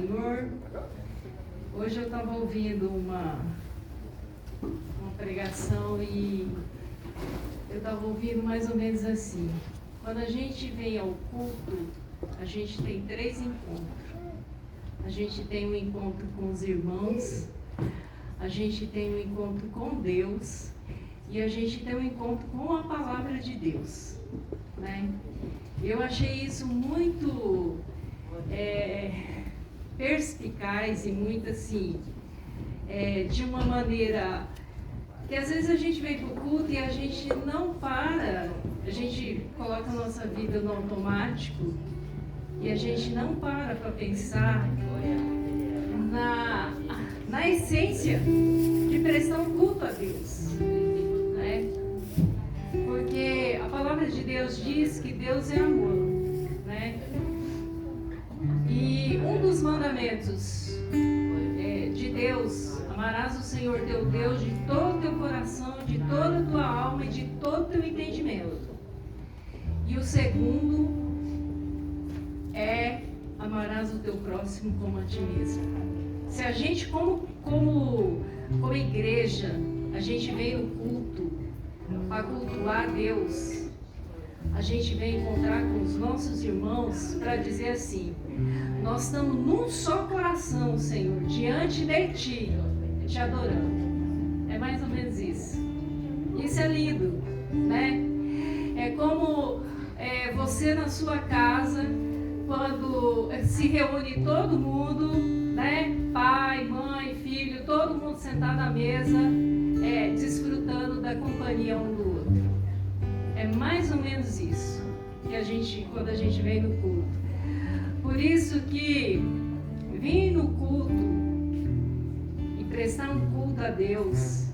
Senhor. Hoje eu estava ouvindo uma pregação e eu estava ouvindo mais ou menos assim. Quando a gente vem ao culto, a gente tem 3 encontros. A gente tem um encontro com os irmãos, a gente tem um encontro com Deus e a gente tem um encontro com a palavra de Deus, né? Eu achei isso muito perspicaz e muito assim, de uma maneira que às vezes a gente vem para o culto e a gente não para, a gente coloca a nossa vida no automático e a gente não para pensar na essência de prestar um culto a Deus, né? Porque a palavra de Deus diz que Deus é amor, né? E um dos mandamentos de Deus: amarás o Senhor teu Deus de todo o teu coração, de toda a tua alma e de todo o teu entendimento. E o segundo é: amarás o teu próximo como a ti mesmo. Se a gente, como igreja, a gente vem no culto para cultuar Deus, a gente vem encontrar com os nossos irmãos para dizer assim: nós estamos num só coração, Senhor, diante de Ti, te adorando. É mais ou menos isso. Isso é lindo, né? É como você na sua casa, quando se reúne todo mundo, né? Pai, mãe, filho, todo mundo sentado à mesa, desfrutando da companhia um do outro. É mais ou menos isso que quando a gente vem no culto. Por isso que vir no culto e prestar um culto a Deus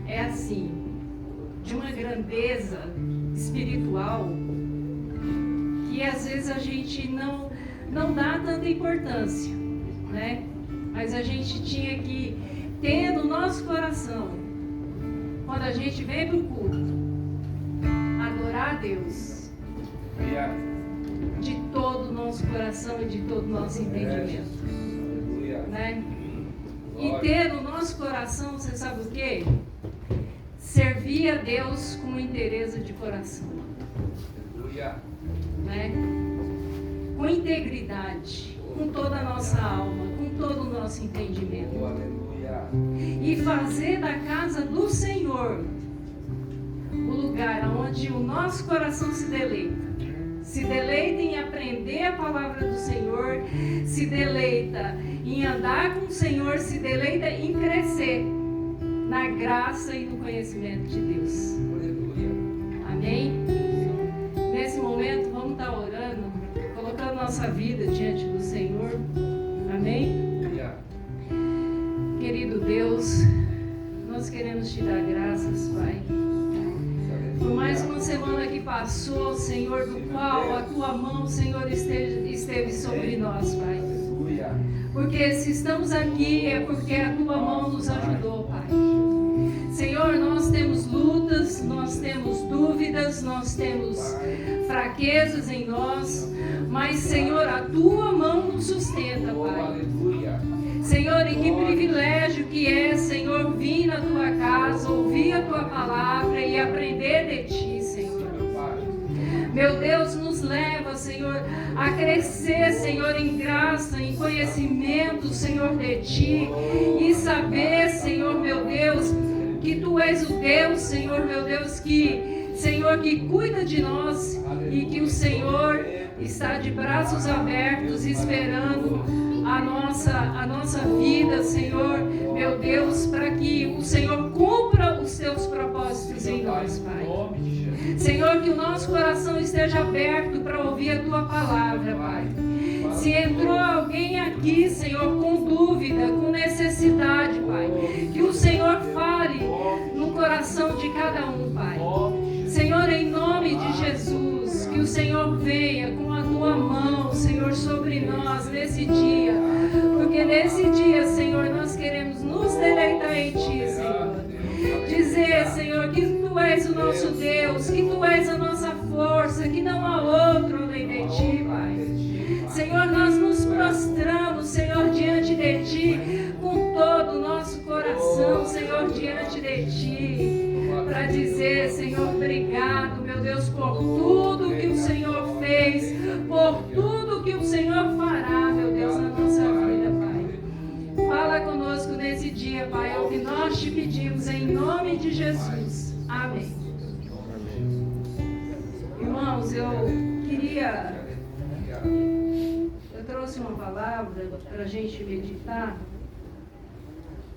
é assim, de uma grandeza espiritual que às vezes a gente não dá tanta importância, né? Mas a gente tinha que ter no nosso coração, quando a gente vem para o culto, adorar a Deus de todo o nosso coração e de todo o nosso entendimento, né? E ter no nosso coração, você sabe o quê? Servir a Deus com interesse de coração, né? Com integridade, com toda a nossa alma, com todo o nosso entendimento. E fazer da casa do Senhor o lugar onde o nosso coração se deleita. Se deleita em aprender a palavra do Senhor, se deleita em andar com o Senhor, se deleita em crescer na graça e no conhecimento de Deus. Amém? Nesse momento vamos estar orando, colocando nossa vida diante do Senhor. Amém? Querido Deus, nós queremos te dar graças, Pai, por mais uma semana que passou, Senhor, do qual a Tua mão, Senhor, esteve sobre nós, Pai. Porque se estamos aqui é porque a Tua mão nos ajudou, Pai. Senhor, nós temos lutas, nós temos dúvidas, nós temos fraquezas em nós, mas, Senhor, a Tua mão nos sustenta, Pai. Senhor, e que privilégio que é, Senhor, vir na Tua casa, ouvir a Tua palavra e aprender de Ti, Senhor. Meu Deus, nos leva, Senhor, a crescer, Senhor, em graça, em conhecimento, Senhor, de Ti, e saber, Senhor, meu Deus, que Tu és o Deus, Senhor, meu Deus, Senhor, que cuida de nós e que o Senhor está de braços abertos esperando a nossa vida, Senhor, meu Deus, para que o Senhor cumpra os Teus propósitos em nós, Pai. Senhor, que o nosso coração esteja aberto para ouvir a Tua palavra, Pai. Se entrou alguém aqui, Senhor, com dúvida, com necessidade, Pai, que o Senhor fale no coração de cada um, Pai. Senhor, em nome de Jesus, que o Senhor venha com a Tua mão, Senhor, sobre nós nesse dia, porque nesse dia, Senhor, nós queremos nos deleitar em Ti, Senhor. Dizer, Senhor, que Tu és o nosso Deus, que Tu és a nossa força, que não há outro além de Ti, Pai. Senhor, nós nos prostramos, Senhor, diante de Ti, com todo o nosso coração, Senhor, diante de Ti, para dizer, Senhor, obrigado, meu Deus, por tudo que o Senhor fez, por tudo que o Senhor fará, meu Deus, na nossa vida, Pai. Fala conosco nesse dia, Pai, é o que nós te pedimos, em nome de Jesus. Amém. Irmãos, eu trouxe uma palavra para a gente meditar,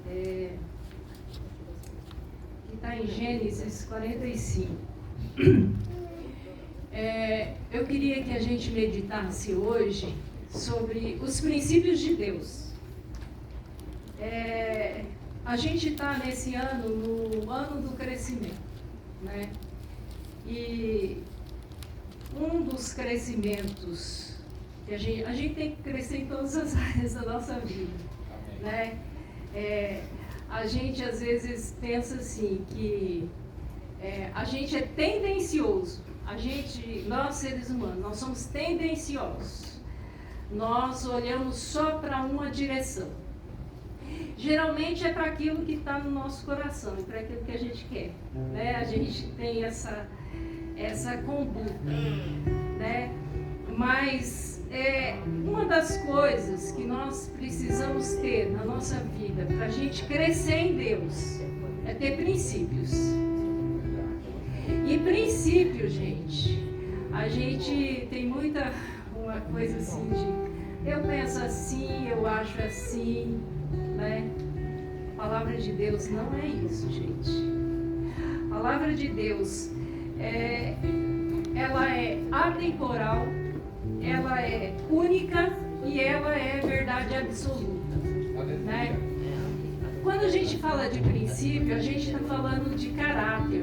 que está em Gênesis 45. Eu queria que a gente meditasse hoje sobre os princípios de Deus. A gente está nesse ano, no ano do crescimento, né? E um dos crescimentos que a gente tem que crescer em todas as áreas da nossa vida, né? A gente às vezes pensa assim que a gente é tendencioso. Nós seres humanos, nós somos tendenciosos. Nós olhamos só para uma direção. Geralmente é para aquilo que está no nosso coração e para aquilo que a gente quer, né? A gente tem essa conduta, né? Mas uma das coisas que nós precisamos ter na nossa vida para a gente crescer em Deus é ter princípios. E princípio, gente, a gente tem uma coisa assim de eu penso assim, eu acho assim, né? A palavra de Deus não é isso, gente. A palavra de Deus ela é atemporal, ela é única e ela é verdade absoluta, né? Quando a gente fala de princípio, a gente está falando de caráter,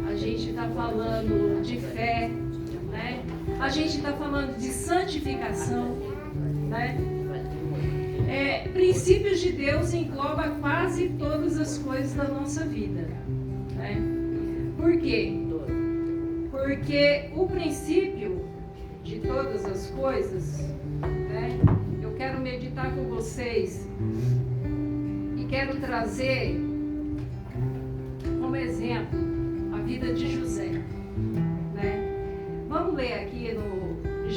a gente está falando de fé, né? A gente está falando de santificação, né? Princípios de Deus engloba quase todas as coisas da nossa vida, né? Por quê? Porque o princípio de todas as coisas, né? Eu quero meditar com vocês e quero trazer como exemplo a vida de José, né? Vamos ler aqui no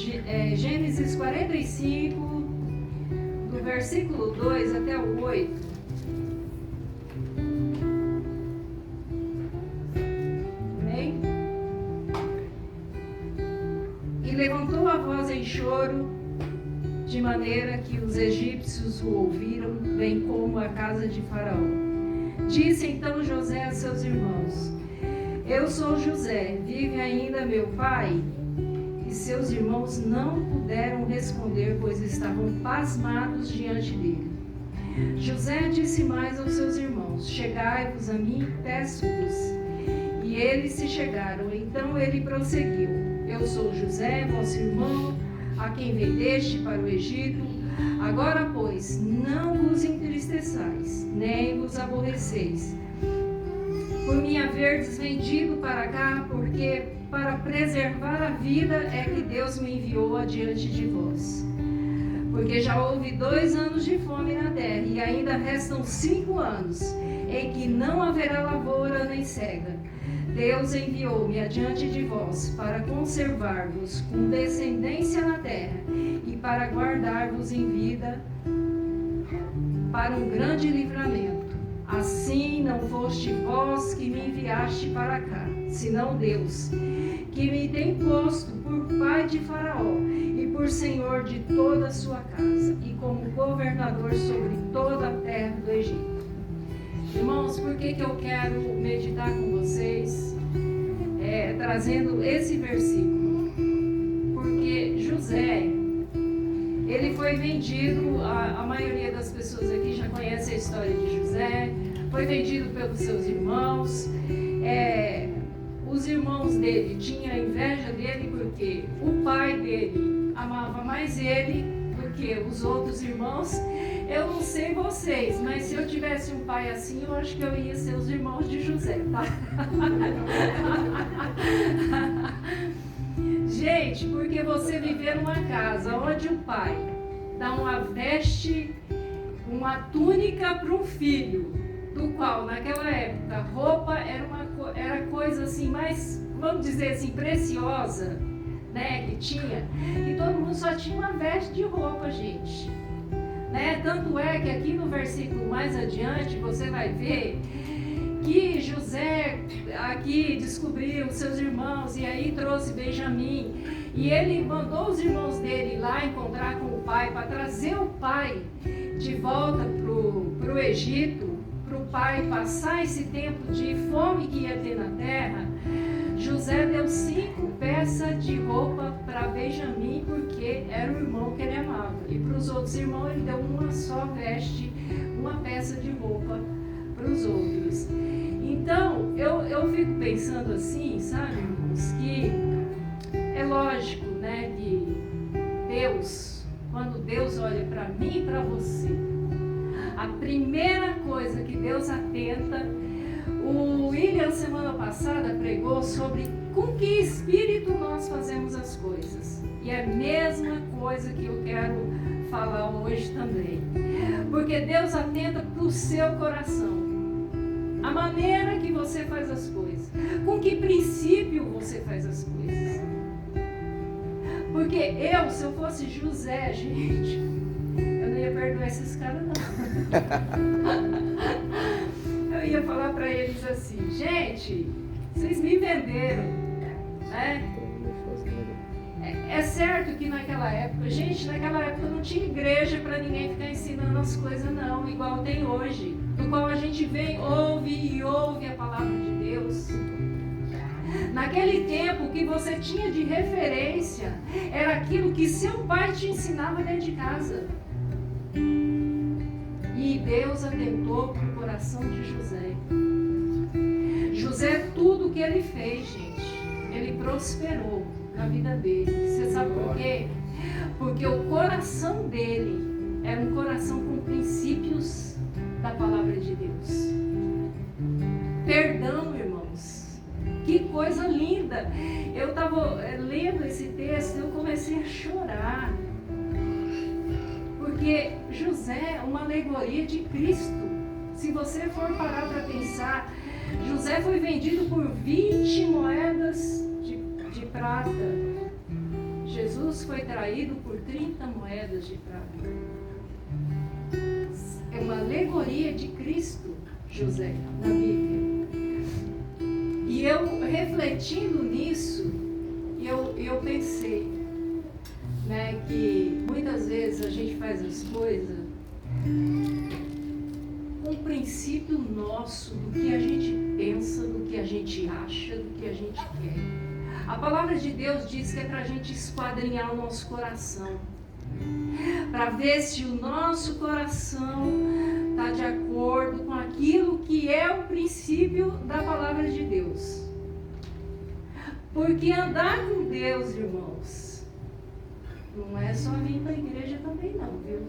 Gênesis 45, do versículo 2 até o 8. Levantou a voz em choro, de maneira que os egípcios o ouviram, bem como a casa de Faraó. Disse então José a seus irmãos: Eu sou José, vive ainda meu pai? E seus irmãos não puderam responder, pois estavam pasmados diante dele. José disse mais aos seus irmãos: Chegai-vos a mim, peço-vos. E eles se chegaram. Então ele prosseguiu: Eu sou José, vosso irmão, a quem vendeste para o Egito. Agora, pois, não vos entristeçais, nem vos aborreceis, por me haverdes vendido para cá, porque para preservar a vida é que Deus me enviou adiante de vós. Porque já houve 2 anos de fome na terra, e ainda restam 5 anos, em que não haverá lavoura nem cega. Deus enviou-me adiante de vós para conservar-vos com descendência na terra e para guardar-vos em vida para um grande livramento. Assim não foste vós que me enviaste para cá, senão Deus, que me tem posto por pai de Faraó e por senhor de toda a sua casa e como governador sobre toda a terra do Egito. Irmãos, por que eu quero meditar com vocês, trazendo esse versículo? Porque José, ele foi vendido, a maioria das pessoas aqui já conhece a história de José, foi vendido pelos seus irmãos. Os irmãos dele tinham inveja dele porque o pai dele amava mais ele do que os outros irmãos. Eu não sei vocês, mas se eu tivesse um pai assim, eu acho que eu ia ser os irmãos de José, tá? Gente, porque você viver numa casa onde o pai dá uma veste, uma túnica para um filho, do qual naquela época roupa era coisa assim mais, vamos dizer assim, preciosa, né, que tinha, e todo mundo só tinha uma veste de roupa, gente, né? Tanto é que aqui no versículo mais adiante você vai ver que José aqui descobriu seus irmãos e aí trouxe Benjamim, e ele mandou os irmãos dele lá encontrar com o pai para trazer o pai de volta para o Egito, para o pai passar esse tempo de fome que ia ter na terra. José deu 5 peças de roupa para Benjamim, porque era o irmão que ele amava. E para os outros irmãos ele deu uma só veste, uma peça de roupa para os outros. Então, eu fico pensando assim, sabe, irmãos, que é lógico, né, que Deus, quando Deus olha para mim e para você, a primeira coisa que Deus atenta. O William, semana passada, pregou sobre com que espírito nós fazemos as coisas. E é a mesma coisa que eu quero falar hoje também. Porque Deus atenta para o seu coração. A maneira que você faz as coisas. Com que princípio você faz as coisas. Porque eu, se eu fosse José, gente, eu não ia perdoar esses caras, não. Eu ia falar para eles assim, gente, vocês me venderam, né? É certo que naquela época, gente, naquela época não tinha igreja para ninguém ficar ensinando as coisas não, igual tem hoje, no qual a gente vem, ouve a palavra de Deus. Naquele tempo, o que você tinha de referência era aquilo que seu pai te ensinava dentro de casa. E Deus atentou para o coração de José. José, tudo que ele fez, gente, ele prosperou na vida dele. Você sabe por quê? Porque o coração dele era um coração com princípios da palavra de Deus. Perdão, irmãos. Que coisa linda. Eu estava lendo esse texto e eu comecei a chorar. Porque José é uma alegoria de Cristo. Se você for parar para pensar, José foi vendido por 20 moedas de prata. Jesus foi traído por 30 moedas de prata. É uma alegoria de Cristo, José, na Bíblia. E eu, refletindo nisso, eu pensei, né, que muitas vezes a gente faz as coisas com o princípio nosso, do que a gente pensa, do que a gente acha, do que a gente quer. A palavra de Deus diz que é para a gente esquadrinhar o nosso coração, para ver se o nosso coração está de acordo com aquilo que é o princípio da palavra de Deus. Porque andar com Deus, irmãos, não é só vir para a igreja também não, viu?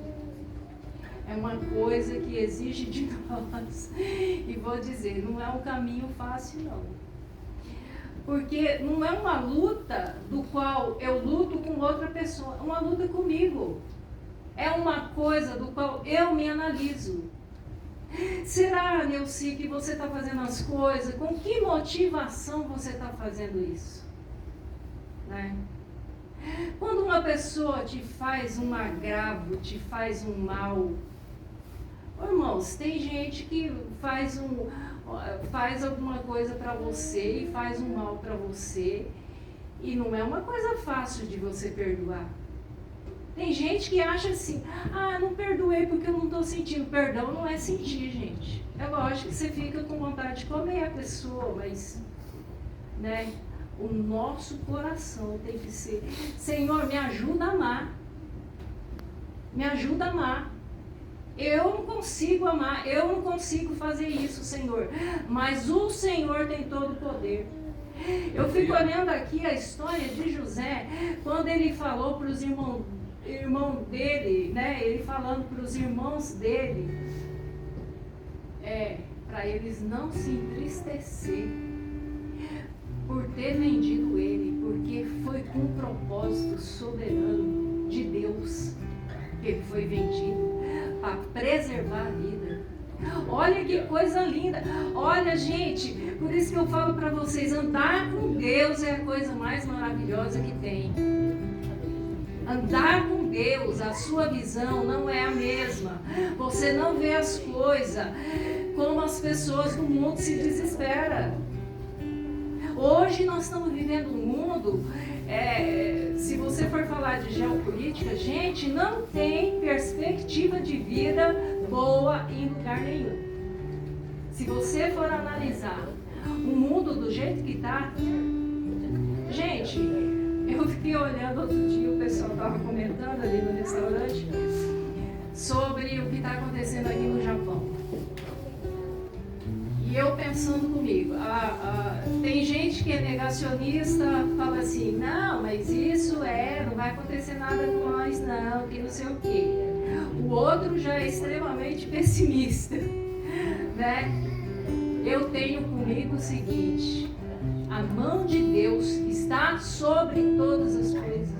É uma coisa que exige de nós. E vou dizer, não é um caminho fácil não. Porque não é uma luta do qual eu luto com outra pessoa, é uma luta comigo. É uma coisa do qual eu me analiso. Será, Neuci, que você está fazendo as coisas? Com que motivação você está fazendo isso? Né? Quando uma pessoa te faz um agravo, te faz um mal, irmãos, tem gente que faz alguma coisa para você e faz um mal para você, e não é uma coisa fácil de você perdoar. Tem gente que acha assim, não perdoei porque eu não estou sentindo. Perdão não é sentir, gente. É lógico que você fica com vontade de comer a pessoa, mas, né, o nosso coração tem que ser, Senhor, me ajuda a amar. Me ajuda a amar. Eu não consigo amar, eu não consigo fazer isso, Senhor. Mas o Senhor tem todo o poder. Eu fico olhando aqui a história de José, quando ele falou para os irmão dele, né? Ele falando para os irmãos dele, para eles não se entristecer. por ter vendido ele, porque foi com um propósito soberano de Deus que ele foi vendido, para preservar a vida. Olha que coisa linda. Olha, gente, por isso que eu falo para vocês, andar com Deus é a coisa mais maravilhosa que tem. Andar com Deus, a sua visão não é a mesma. Você não vê as coisas como as pessoas do mundo se desesperam. Hoje nós estamos vivendo um mundo, se você for falar de geopolítica, gente, não tem perspectiva de vida boa em lugar nenhum. Se você for analisar o mundo do jeito que está, gente, eu fiquei olhando outro dia, o pessoal estava comentando ali no restaurante sobre o que está acontecendo aqui no Japão. E eu pensando comigo, tem gente que é negacionista, fala assim, não, mas isso não vai acontecer nada com nós não, que não sei o quê. O outro já é extremamente pessimista, né? Eu tenho comigo o seguinte, a mão de Deus está sobre todas as coisas.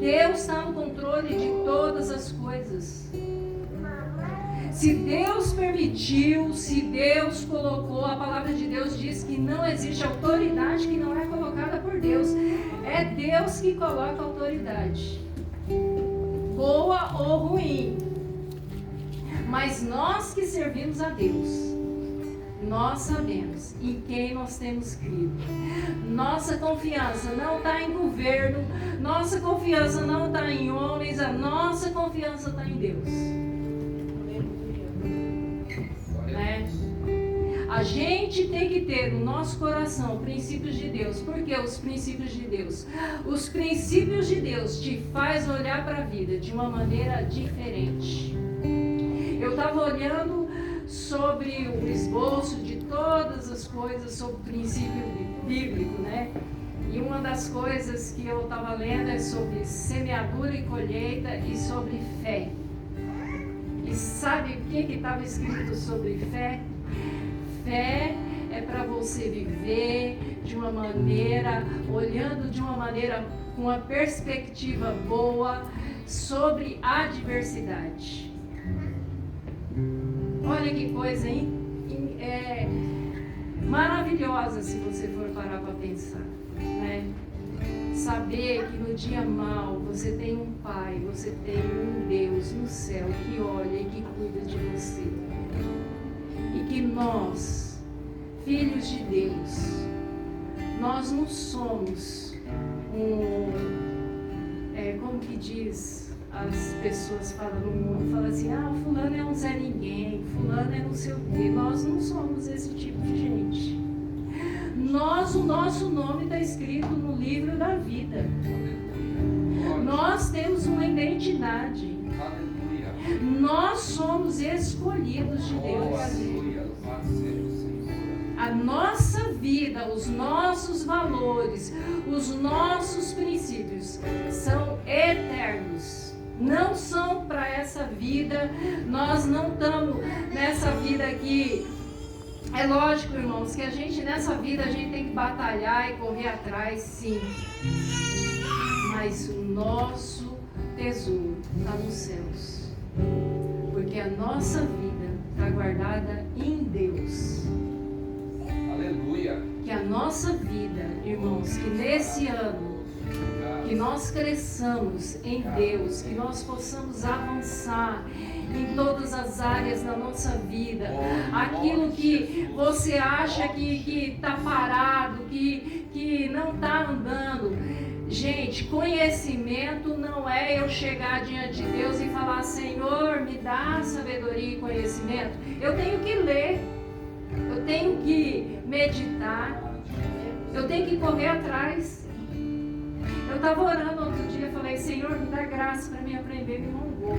Deus está no controle de todas as coisas. Se Deus permitiu, se Deus colocou, a palavra de Deus diz que não existe autoridade que não é colocada por Deus. É Deus que coloca a autoridade, boa ou ruim. Mas nós que servimos a Deus, nós sabemos em quem nós temos crido. Nossa confiança não está em governo, nossa confiança não está em homens, a nossa confiança está em Deus. Né? A gente tem que ter no nosso coração princípios de Deus. Por que os princípios de Deus? Os princípios de Deus te faz olhar para a vida de uma maneira diferente. Eu estava olhando sobre o esboço de todas as coisas sobre o princípio bíblico, né? E uma das coisas que eu estava lendo é sobre semeadura e colheita e sobre fé. E sabe o que estava escrito sobre fé? Fé é para você viver de uma maneira, olhando de uma maneira, com uma perspectiva boa sobre a adversidade. Olha que coisa maravilhosa se você for parar para pensar, né? Saber que no dia mau você tem um Pai, você tem um Deus no céu que olha e que cuida de você. E que nós, filhos de Deus, nós não somos como que diz, as pessoas falam no mundo, falam assim, fulano é um Zé Ninguém, fulano é não sei o quê. Nós não somos esse tipo de gente. O nosso nome está escrito no livro da vida. Nós temos uma identidade. Nós somos escolhidos de Deus. A nossa vida, os nossos valores, os nossos princípios são eternos. Não são para essa vida. Nós não estamos nessa vida aqui. É lógico, irmãos, que a gente nessa vida a gente tem que batalhar e correr atrás, sim. Mas o nosso tesouro está nos céus. Porque a nossa vida está guardada em Deus. Aleluia. Que a nossa vida, irmãos, que nesse ano, que nós cresçamos em Deus, que nós possamos avançar em todas as áreas da nossa vida. Aquilo que você acha que está parado, que não está andando. Gente, conhecimento não é eu chegar diante de Deus e falar, Senhor, me dá sabedoria e conhecimento. Eu tenho que ler, eu tenho que meditar, eu tenho que correr atrás. Eu estava orando outro dia e falei, Senhor, me dá graça para mim aprender meu mongol.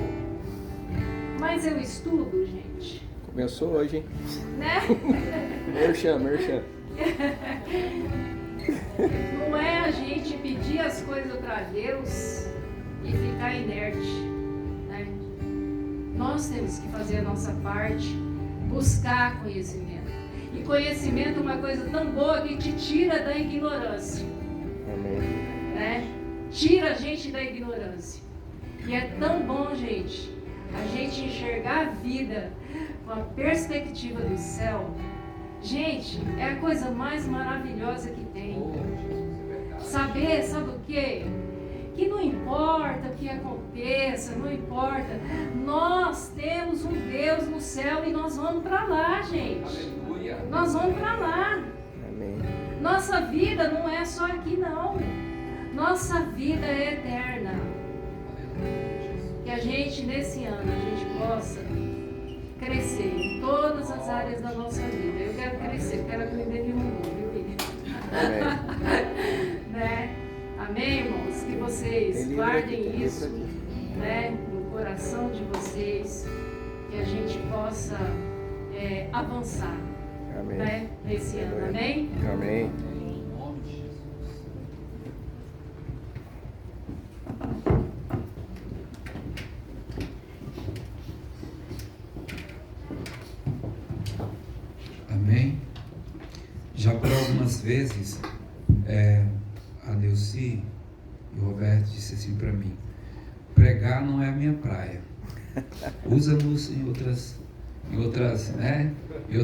Mas eu estudo, gente. Começou hoje, hein? Né? Merchan. Não é a gente pedir as coisas para Deus e ficar inerte, né? Nós temos que fazer a nossa parte, buscar conhecimento. E conhecimento é uma coisa tão boa que te tira da ignorância. Amém. Né? Tira a gente da ignorância. E é tão bom, gente, a gente enxergar a vida com a perspectiva do céu. Gente, é a coisa mais maravilhosa que tem. Saber, sabe o quê? Que não importa o que aconteça, não importa. Nós temos um Deus no céu e nós vamos para lá, gente. Aleluia. Nós vamos para lá. Amém. Nossa vida não é só aqui, não. Nossa vida é eterna. Que a gente, nesse ano, a gente possa crescer em todas as áreas da nossa vida. Eu quero crescer, quero aprender nenhum mundo, viu, William? Amém. Né? Amém, irmãos? Que vocês guardem isso, né, no coração de vocês, que a gente possa avançar, Amém. né, nesse ano. Amém? Amém. Em nome de Jesus. Amém? Já por algumas vezes, a Neuci e o Roberto disse assim para mim: pregar não é a minha praia. Usa-nos em outros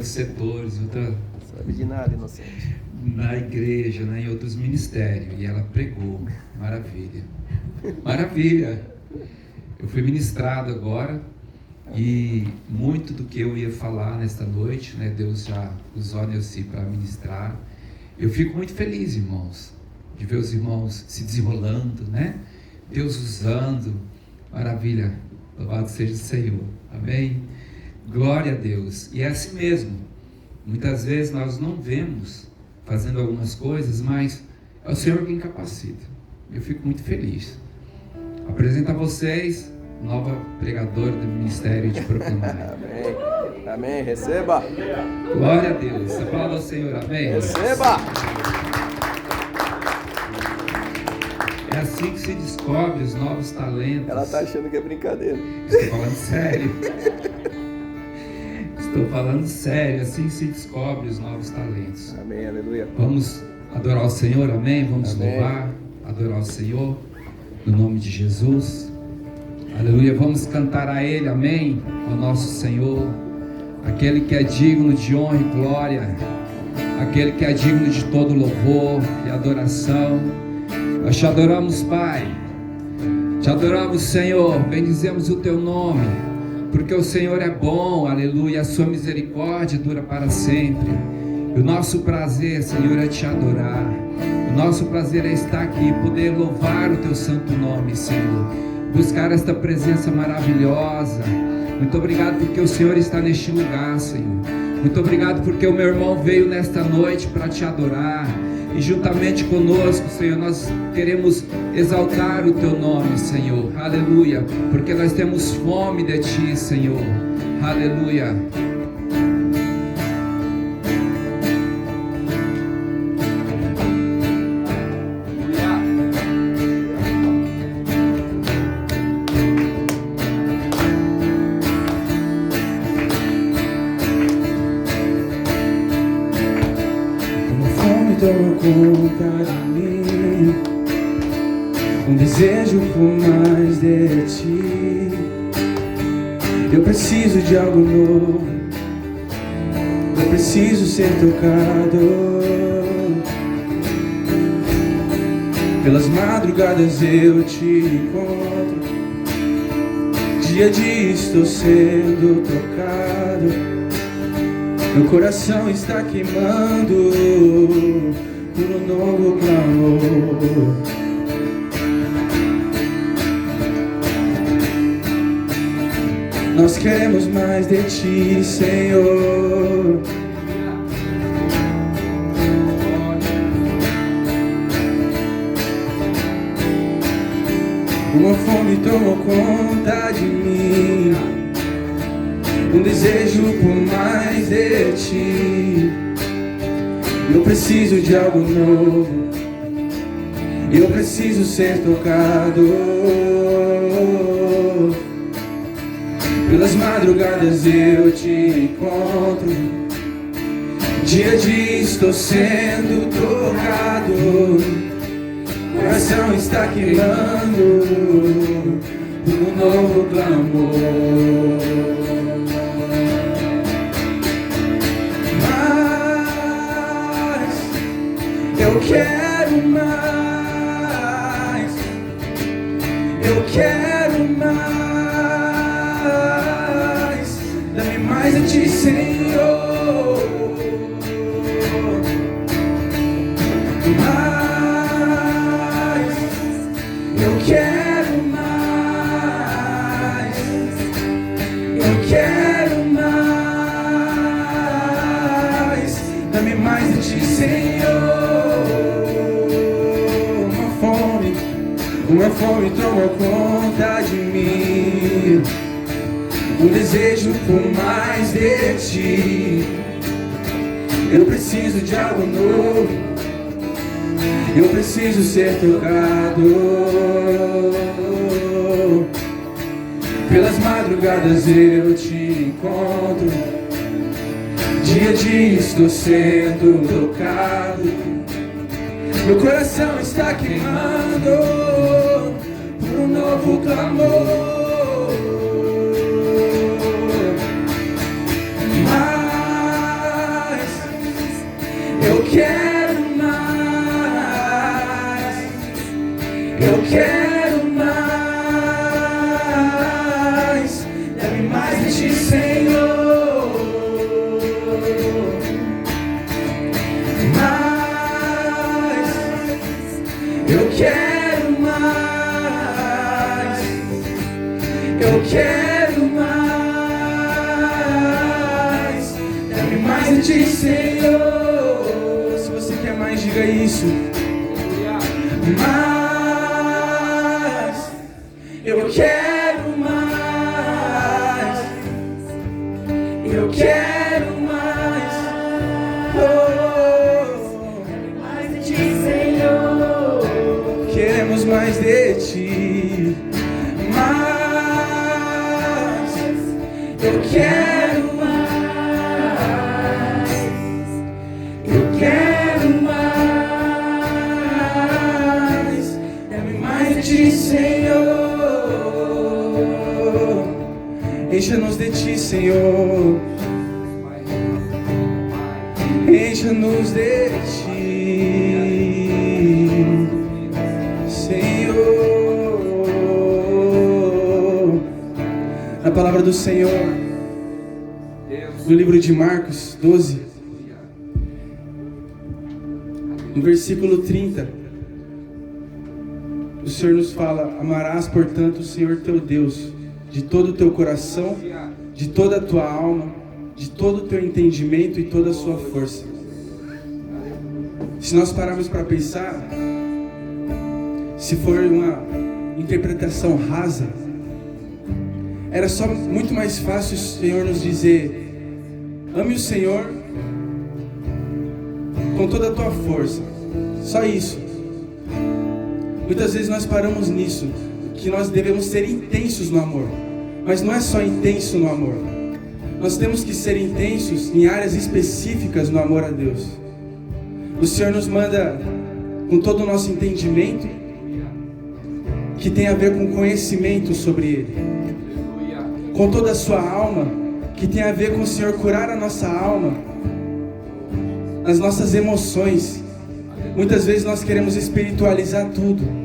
setores, Sabe de nada, inocente. na igreja, né, em outros ministérios. E ela pregou. Maravilha. Maravilha. Eu fui ministrado agora. E muito do que eu ia falar nesta noite, né, Deus já usou a Neuci para ministrar. Eu fico muito feliz, irmãos, de ver os irmãos se desenrolando, né? Deus usando. Maravilha. Louvado seja o Senhor. Amém? Glória a Deus. E é assim mesmo. Muitas vezes nós não vemos fazendo algumas coisas, mas é o Senhor quem capacita. Eu fico muito feliz. Apresento a vocês nova pregadora do Ministério de Proclamar. Amém. Amém. Receba. Glória a Deus. Você fala ao Senhor, amém? Receba. É assim que se descobre os novos talentos. Ela tá achando que é brincadeira. Estou falando sério. Estou falando sério. Assim se descobre os novos talentos. Amém. Aleluia. Vamos adorar o Senhor, amém? Vamos Amém. louvar, adorar o Senhor, no nome de Jesus. Aleluia, vamos cantar a Ele, amém? Ao nosso Senhor, aquele que é digno de honra e glória, aquele que é digno de todo louvor e adoração. Nós te adoramos, Pai, te adoramos, Senhor, bendizemos o Teu nome, porque o Senhor é bom, aleluia, a Sua misericórdia dura para sempre. E o nosso prazer, Senhor, é te adorar, o nosso prazer é estar aqui, poder louvar o Teu santo nome, Senhor, buscar esta presença maravilhosa. Muito obrigado porque o Senhor está neste lugar, Senhor. Muito obrigado porque o meu irmão veio nesta noite para te adorar. E juntamente conosco, Senhor, nós queremos exaltar o teu nome, Senhor. Aleluia. Porque nós temos fome de ti, Senhor. Aleluia. Toma conta de mim, um desejo por mais de ti. Eu preciso de algo novo, eu preciso ser tocado. Pelas madrugadas eu te encontro, dia a dia estou sendo tocado. Meu coração está queimando por um novo clamor. Nós queremos mais de ti, Senhor. Uma fome tomou conta de mim, um desejo por mais de ti. Eu preciso de algo novo, eu preciso ser tocado. Pelas madrugadas eu te encontro, Dia a dia estou sendo tocado, coração está queimando por um novo clamor. Mas eu quero mais, eu quero mais. Dá-me mais de ti, Senhor. Mas eu quero mais, eu quero mais. Dá-me mais de ti, Senhor. Uma fome tomou conta de mim, um desejo por mais de ti. Eu preciso de algo novo, eu preciso ser tocado. Pelas madrugadas eu te encontro, dia a dia estou sendo tocado. Meu coração está queimando por um novo clamor. Mas eu quero mais, eu quero mais. Dá-me mais de ti, Senhor. Mas eu quero mais, eu quero mais. Dá-me mais de ti, Senhor. Se você quer mais, diga isso. Mas eu quero mais, eu quero mais. Dá-me mais de ti, Senhor. Queremos mais de ti. Mas eu quero mais, eu quero mais. Dá-me mais de ti, Senhor. Encha-nos de ti, Senhor. Encha-nos de ti, Senhor. A palavra do Senhor no livro de Marcos 12, no versículo 30, o Senhor nos fala: amarás, portanto, o Senhor teu Deus de todo o teu coração, de toda a tua alma, de todo o teu entendimento e toda a sua força. Se nós pararmos para pensar, se for uma interpretação rasa, era só muito mais fácil o Senhor nos dizer: ame o Senhor com toda a tua força. Só isso. Muitas vezes nós paramos nisso, que nós devemos ser intensos no amor. Mas não é só intenso no amor. Nós temos que ser intensos em áreas específicas no amor a Deus. O Senhor nos manda com todo o nosso entendimento, que tem a ver com conhecimento sobre Ele. Com toda a sua alma, que tem a ver com o Senhor curar a nossa alma, as nossas emoções. Muitas vezes nós queremos espiritualizar tudo.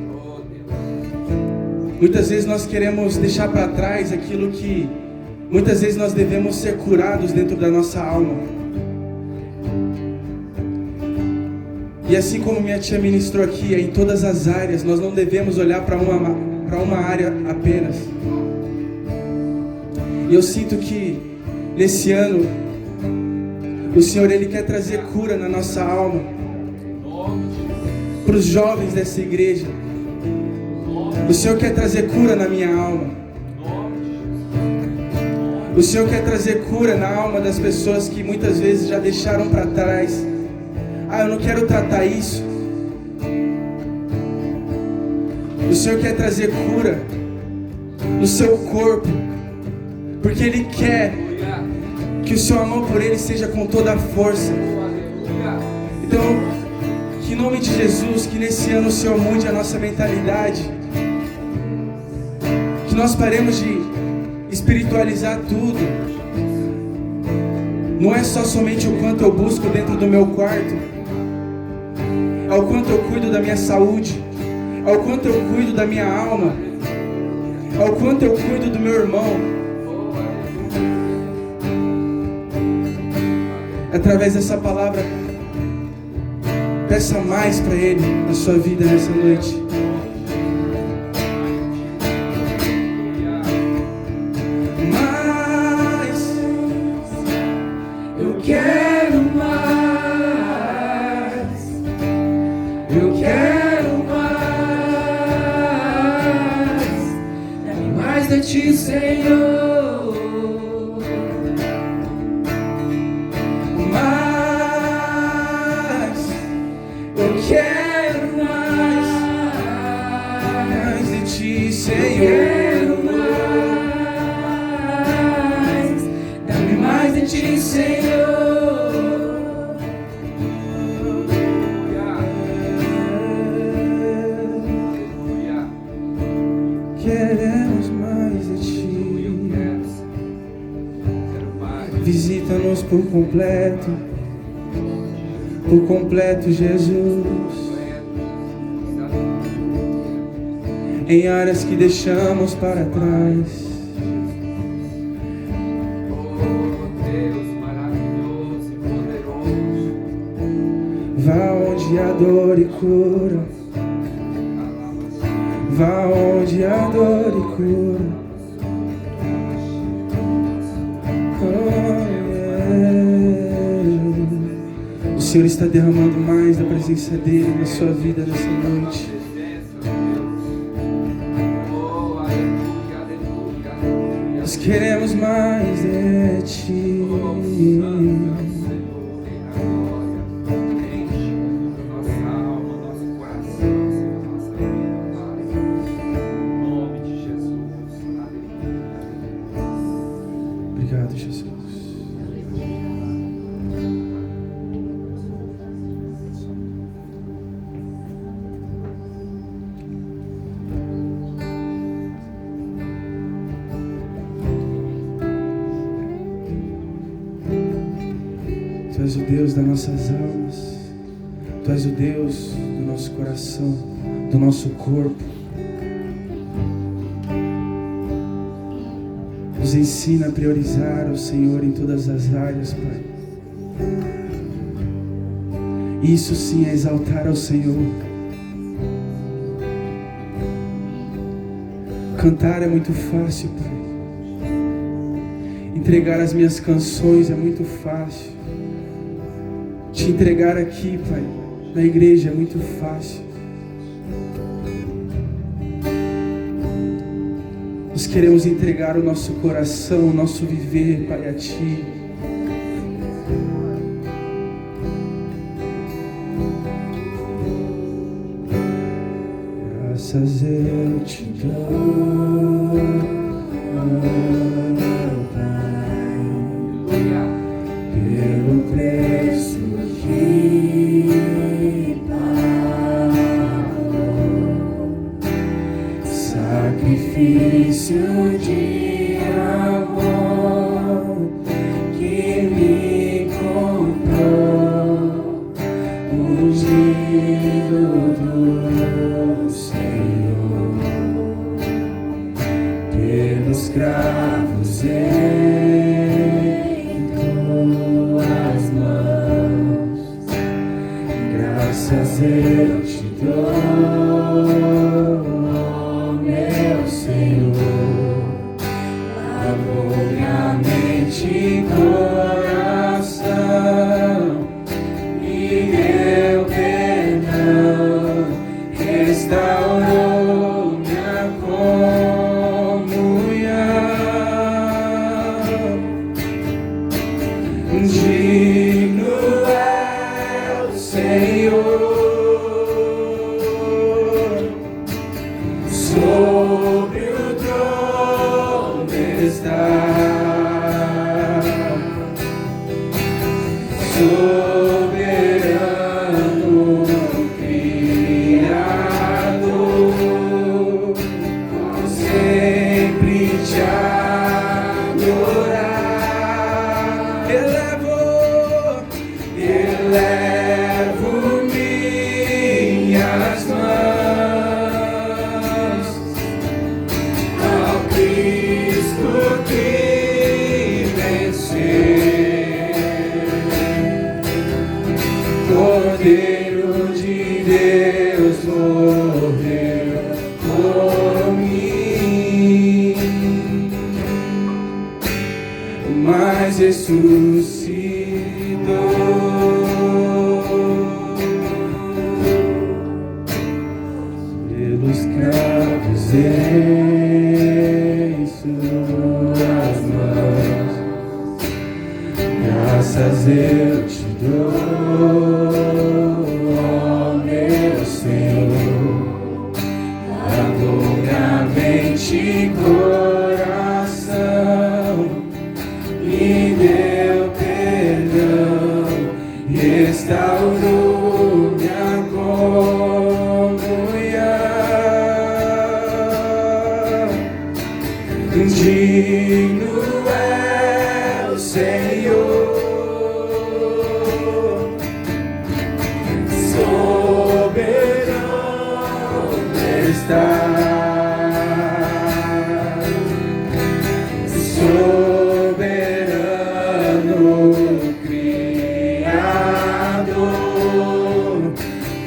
Muitas vezes nós queremos deixar para trás aquilo que muitas vezes nós devemos ser curados dentro da nossa alma. E assim como minha tia ministrou aqui, em todas as áreas, nós não devemos olhar para uma área apenas. E eu sinto que nesse ano o Senhor, Ele quer trazer cura na nossa alma, para os jovens dessa igreja. O Senhor quer trazer cura na minha alma. O Senhor quer trazer cura na alma das pessoas que muitas vezes já deixaram para trás. Ah, eu não quero tratar isso. O Senhor quer trazer cura no seu corpo, porque Ele quer que o seu amor por Ele seja com toda a força. Então, que em nome de Jesus, que nesse ano o Senhor mude a nossa mentalidade, que nós paremos de espiritualizar tudo. Não é só somente o quanto eu busco dentro do meu quarto, é o quanto eu cuido da minha saúde, é o quanto eu cuido da minha alma, é o quanto eu cuido do meu irmão. Através dessa palavra, peça mais para Ele na sua vida nessa noite. Mais, Eu quero mais, eu quero mais, dá-me mais de ti, Senhor. Mais, eu quero mais de Ti, Senhor. Dá-me mais de ti, Senhor. Queremos mais de Ti. Visita-nos por completo, Jesus. Em áreas que deixamos para trás. Vá onde há dor e cura. Vá onde há dor e cura. O Senhor está derramando mais da presença dEle na sua vida nessa noite. Nós queremos mais de Ti. Obrigado, Jesus. Tu és o Deus das nossas almas. Tu és o Deus do nosso coração, do nosso corpo. Nos ensina a priorizar o Senhor em todas as áreas, Pai. Isso sim é exaltar ao Senhor. Cantar é muito fácil, Pai. Entregar as minhas canções é muito fácil. Te entregar aqui, Pai, na igreja é muito fácil. Nós queremos entregar o nosso coração, o nosso viver, Pai, a Ti. Graças eu te dou, Pai, pelo preço que pagou, sacrifício de amor que me comprou, ungido do Senhor, pelos cravos em tuas mãos. Graças eu te dou, meu Senhor. Lavou minha mente e coração, me deu perdão, restaurou minha comunhão. Digno é o Senhor, sobre o trono está, soberano. mas ressuscitou. Pelos cravos em suas mãos, graças eu te dou, ó meu Senhor, lavou minha mente e coração, me deu perdão, restaurou minha comunhão. Digno é o Senhor, soberano está, soberano Criador,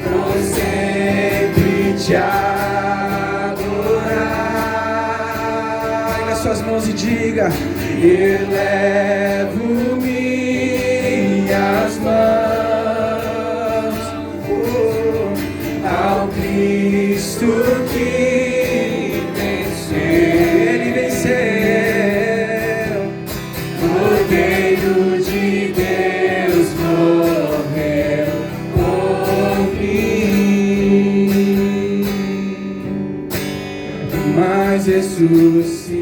por sempre te adorar. Nas suas mãos e diga: elevo minhas mãos ao Cristo que venceu. Ele venceu, Cordeiro de Deus morreu por mim, mas ressuscitou.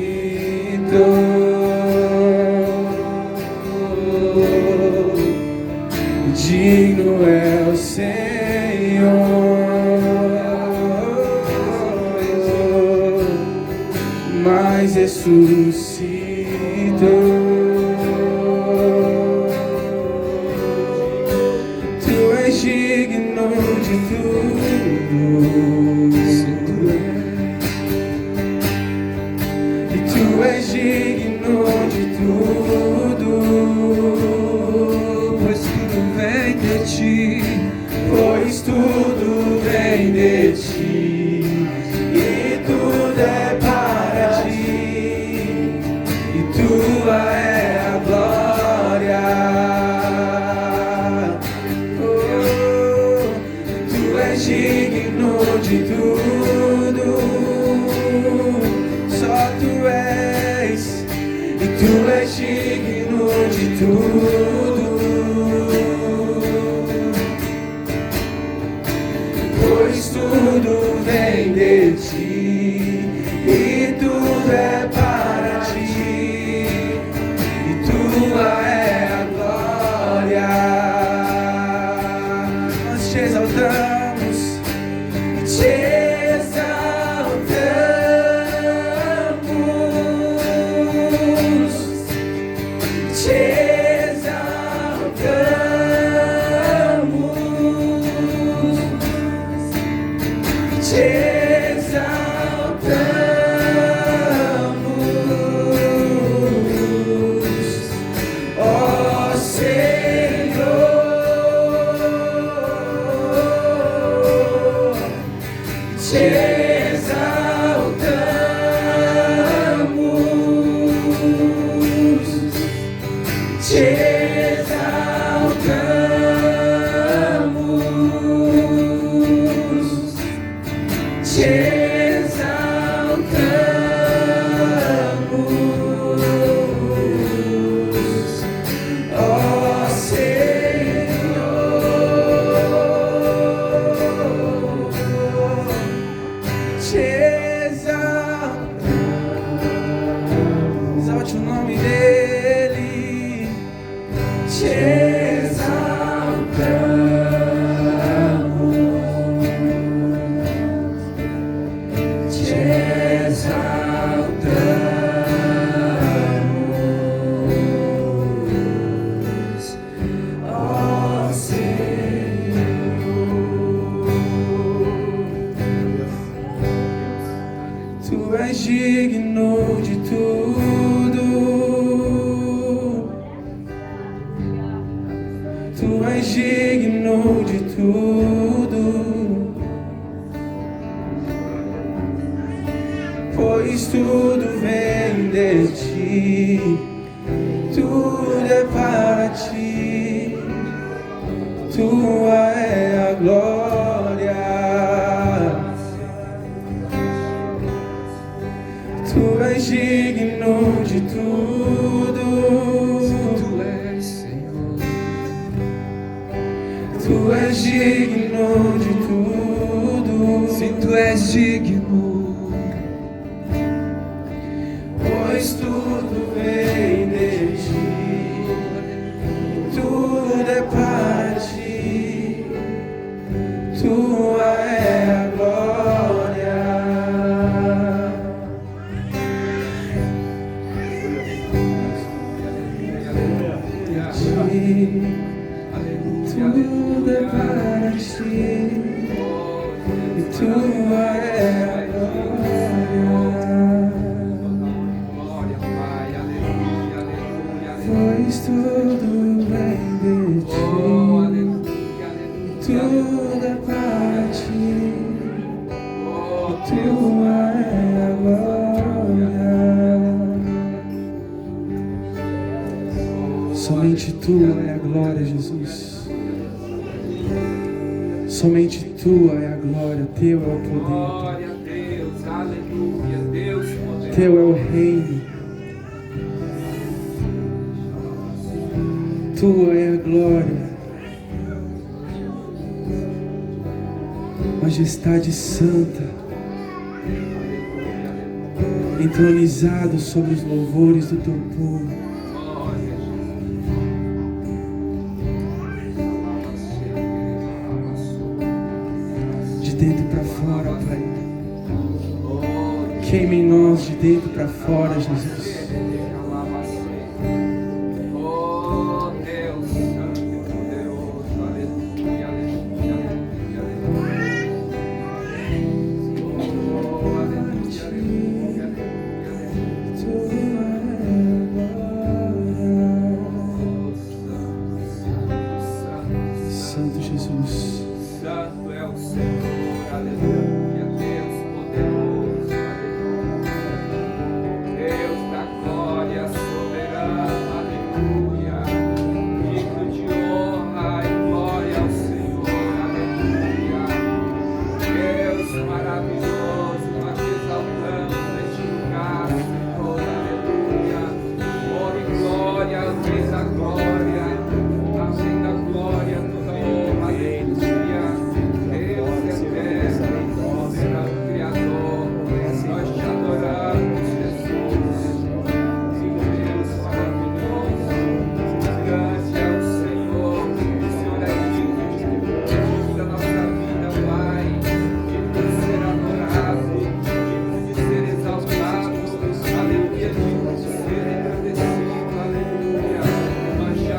Digno é o Senhor, mas ressuscitou. Tu és digno de tudo, e tu és digno de tudo, pois tudo vem de ti, pois tudo vem de ti, e tudo é para ti, e tua é a glória. Oh, tu és digno de tudo, só tu és, e tu és digno de tudo, pois tudo vem de ti, e tudo é para ti, e tua é a glória. Nós te exaltamos, te exaltamos, te exaltamos, te exaltamos, ó Senhor, te exaltamos, te exaltamos, te exaltamos, ó Senhor, te exaltamos. Exalte o nome dele, te exaltamos, te exaltamos, ó Senhor. Tu és digno de tudo, tu és digno de tudo, pois tudo vem de ti, tu é para ti, tua é a glória. Tu és digno de tudo. Tu és, Senhor. Tu és digno de tudo. Se tu és digno, pois tudo vem de ti, tudo é para ti, tua é a glória. Tudo é para ti, e tua é a glória. Glória, Pai, aleluia, aleluia, aleluia. Pois tudo vem de ti, Oh, aleluia, aleluia. tudo é para ti, Oh, tua é a glória. Somente tua é a glória, Jesus. Somente tua é a glória, teu é o poder, glória a Deus, aleluia, Deus poderoso. teu é o reino. Tua é a glória, majestade santa, entronizado sobre os louvores do teu povo. De dentro para fora, Pai. Queima em nós de dentro para fora, Jesus. Oh, Deus santo e poderoso, aleluia, aleluia, aleluia, aleluia. Oh, aleluia, aleluia, aleluia. Santo Jesus. Santo é o Senhor, aleluia, Deus poderoso, aleluia. Deus da glória soberana, aleluia. Digno de honra e glória ao Senhor, aleluia. Deus maravilhoso, nós te exaltamos neste lugar, Senhor, aleluia. Honra e glória, ao Rei da glória, ao Rei da glória, toda honra, aleluia. Deus eterno, soberano Criador, nós te adoramos, Jesus. Deus maravilhoso, grande é o Senhor, o Senhor é digno da nossa vida, Pai, digno de ser adorado, digno de ser exaltado, aleluia, digno de ser agradecido, aleluia. Nós te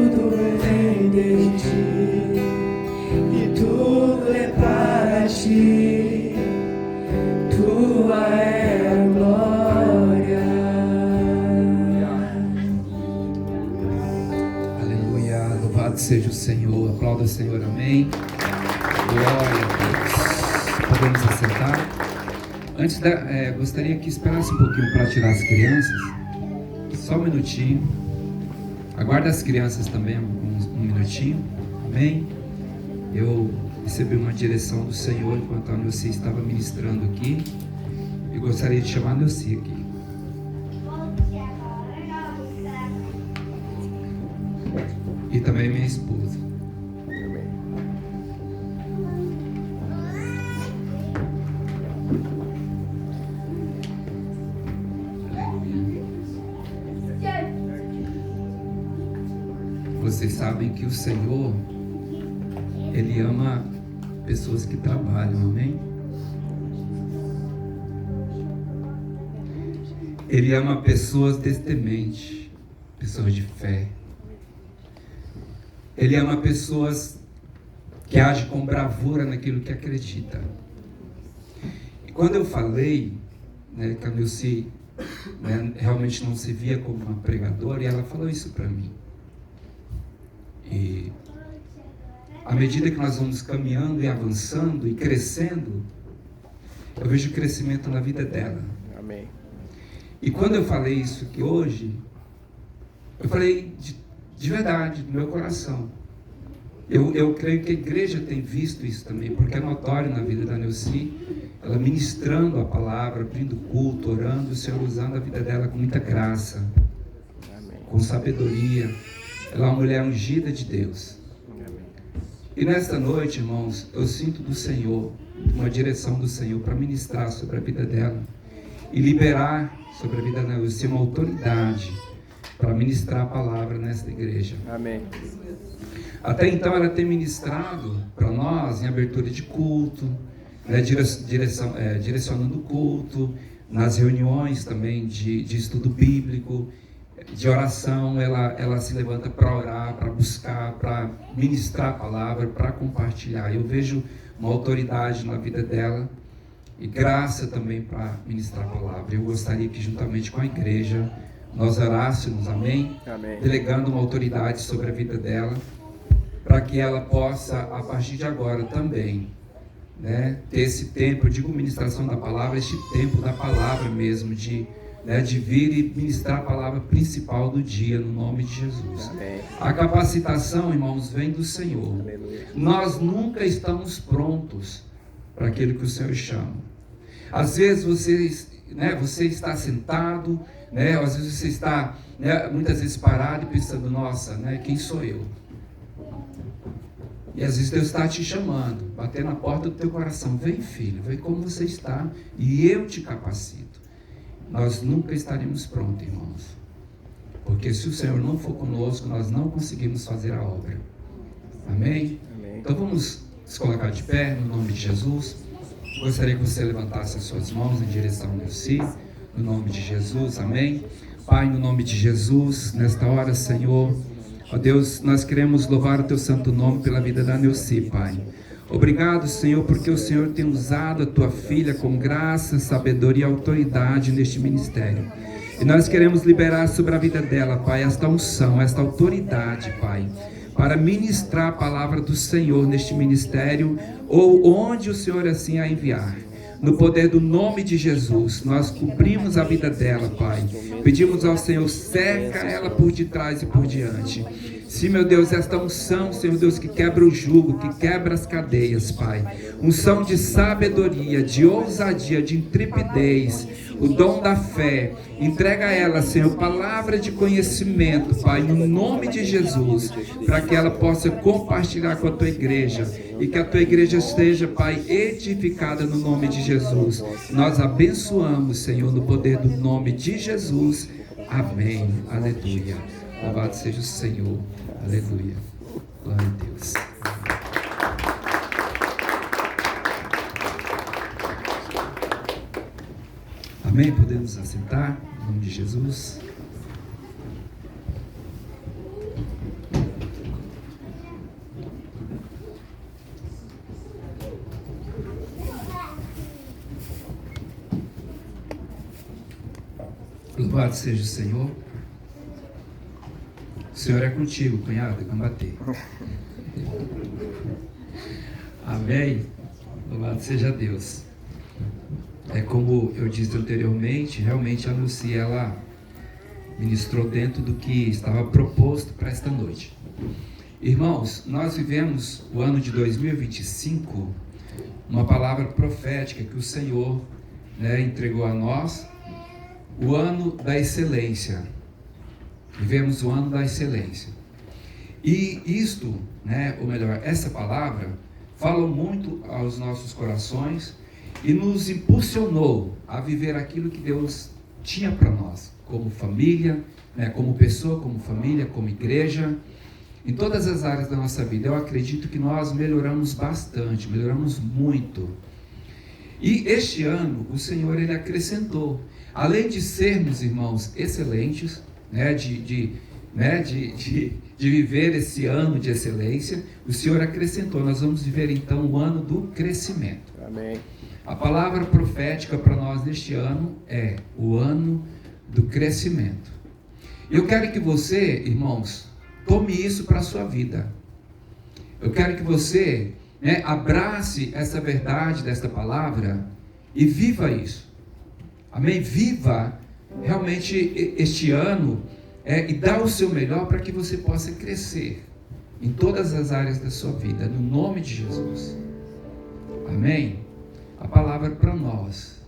tudo vem de ti, e tudo é para ti, tua é a glória. Aleluia, louvado seja o Senhor, aplauda o Senhor, amém. Glória a Deus. Podemos assentar? Antes gostaria que esperasse um pouquinho para tirar as crianças. Só um minutinho. Aguarda as crianças também um minutinho. Amém? Eu recebi uma direção do Senhor enquanto a Neuci estava ministrando aqui. E gostaria de chamar a Neuci aqui. E também minha esposa. Vocês sabem que o Senhor, Ele ama pessoas que trabalham, amém? Ele ama pessoas destementes, pessoas de fé. Ele ama pessoas que agem com bravura naquilo que acredita. E quando eu falei, né, que a Neuci, né, realmente não se via como uma pregadora, e ela falou isso para mim. E à medida que nós vamos caminhando e avançando e crescendo, eu vejo crescimento na vida dela. Amém. E quando eu falei isso aqui hoje, eu falei de verdade, do meu coração. Eu creio que a igreja tem visto isso também, porque é notório na vida da Neuci, ela ministrando a palavra, abrindo culto, orando, o Senhor usando a vida dela com muita graça, com sabedoria. Ela é uma mulher ungida de Deus. E nesta noite, irmãos, eu sinto do Senhor, uma direção do Senhor para ministrar sobre a vida dela e liberar sobre a vida dela, eu ser uma autoridade para ministrar a palavra nesta igreja. Amém. Até então ela tem ministrado para nós em abertura de culto, né, direcionando o culto, nas reuniões também de estudo bíblico, de oração. Ela se levanta para orar, para buscar, para ministrar a palavra, para compartilhar. Eu vejo uma autoridade na vida dela e graça também para ministrar a palavra. Eu gostaria que juntamente com a igreja nós orássemos, amém? Amém. Delegando uma autoridade sobre a vida dela, para que ela possa, a partir de agora também, né, ter esse tempo, eu digo ministração da palavra, este tempo da palavra mesmo, de vir e ministrar a palavra principal do dia, no nome de Jesus. Amém. A capacitação, irmãos, vem do Senhor. Aleluia. Nós nunca estamos prontos para aquilo que o Senhor chama. Às vezes você está sentado, né, às vezes você está, né, muitas vezes parado e pensando, nossa, né, quem sou eu? E às vezes Deus está te chamando, bater na porta do teu coração, vem filho, vem como você está e eu te capacito. Nós nunca estaremos prontos, irmãos, porque se o Senhor não for conosco, nós não conseguimos fazer a obra. Amém? Amém. Então vamos se colocar de pé no nome de Jesus. Gostaria que você levantasse as suas mãos em direção ao Neuci, no nome de Jesus, amém? Pai, no nome de Jesus, nesta hora, Senhor, ó Deus, nós queremos louvar o teu santo nome pela vida da Neuci, Pai. Obrigado, Senhor, porque o Senhor tem usado a tua filha com graça, sabedoria e autoridade neste ministério. E nós queremos liberar sobre a vida dela, Pai, esta unção, esta autoridade, Pai, para ministrar a palavra do Senhor neste ministério, ou onde o Senhor assim a enviar. No poder do nome de Jesus, nós cobrimos a vida dela, Pai. Pedimos ao Senhor, cerca ela por detrás e por diante. Sim, meu Deus, esta unção, Senhor Deus, que quebra o jugo, que quebra as cadeias, Pai. Unção de sabedoria, de ousadia, de intrepidez, o dom da fé. Entrega a ela, Senhor, palavra de conhecimento, Pai, no nome de Jesus, para que ela possa compartilhar com a tua igreja e que a tua igreja esteja, Pai, edificada no nome de Jesus. Nós abençoamos, Senhor, no poder do nome de Jesus. Amém. Aleluia. Louvado seja o Senhor. Aleluia. Glória a Deus. Amém? Podemos assentar em nome de Jesus. Louvado seja o Senhor. O Senhor é contigo, cunhado, vamos bater. Amém? Louvado seja Deus. É como eu disse anteriormente, realmente a Lucy, ela ministrou dentro do que estava proposto para esta noite. Irmãos, nós vivemos o ano de 2025, uma palavra profética que o Senhor, entregou a nós, o ano da excelência. Vivemos o ano da excelência. E isto, ou melhor, essa palavra, fala muito aos nossos corações e nos impulsionou a viver aquilo que Deus tinha para nós, como família, como pessoa, como família, como igreja, em todas as áreas da nossa vida. Eu acredito que nós melhoramos bastante, melhoramos muito. E este ano, o Senhor, Ele acrescentou, além de sermos, irmãos, excelentes, de viver esse ano de excelência, o Senhor acrescentou, nós vamos viver então o ano do crescimento. Amém. A palavra profética para nós neste ano é o ano do crescimento. Eu quero que você, irmãos, tome isso para a sua vida. Eu quero que você abrace essa verdade desta palavra e viva isso. Amém? Viva realmente este ano e dá o seu melhor para que você possa crescer em todas as áreas da sua vida, no nome de Jesus. Amém? A palavra para nós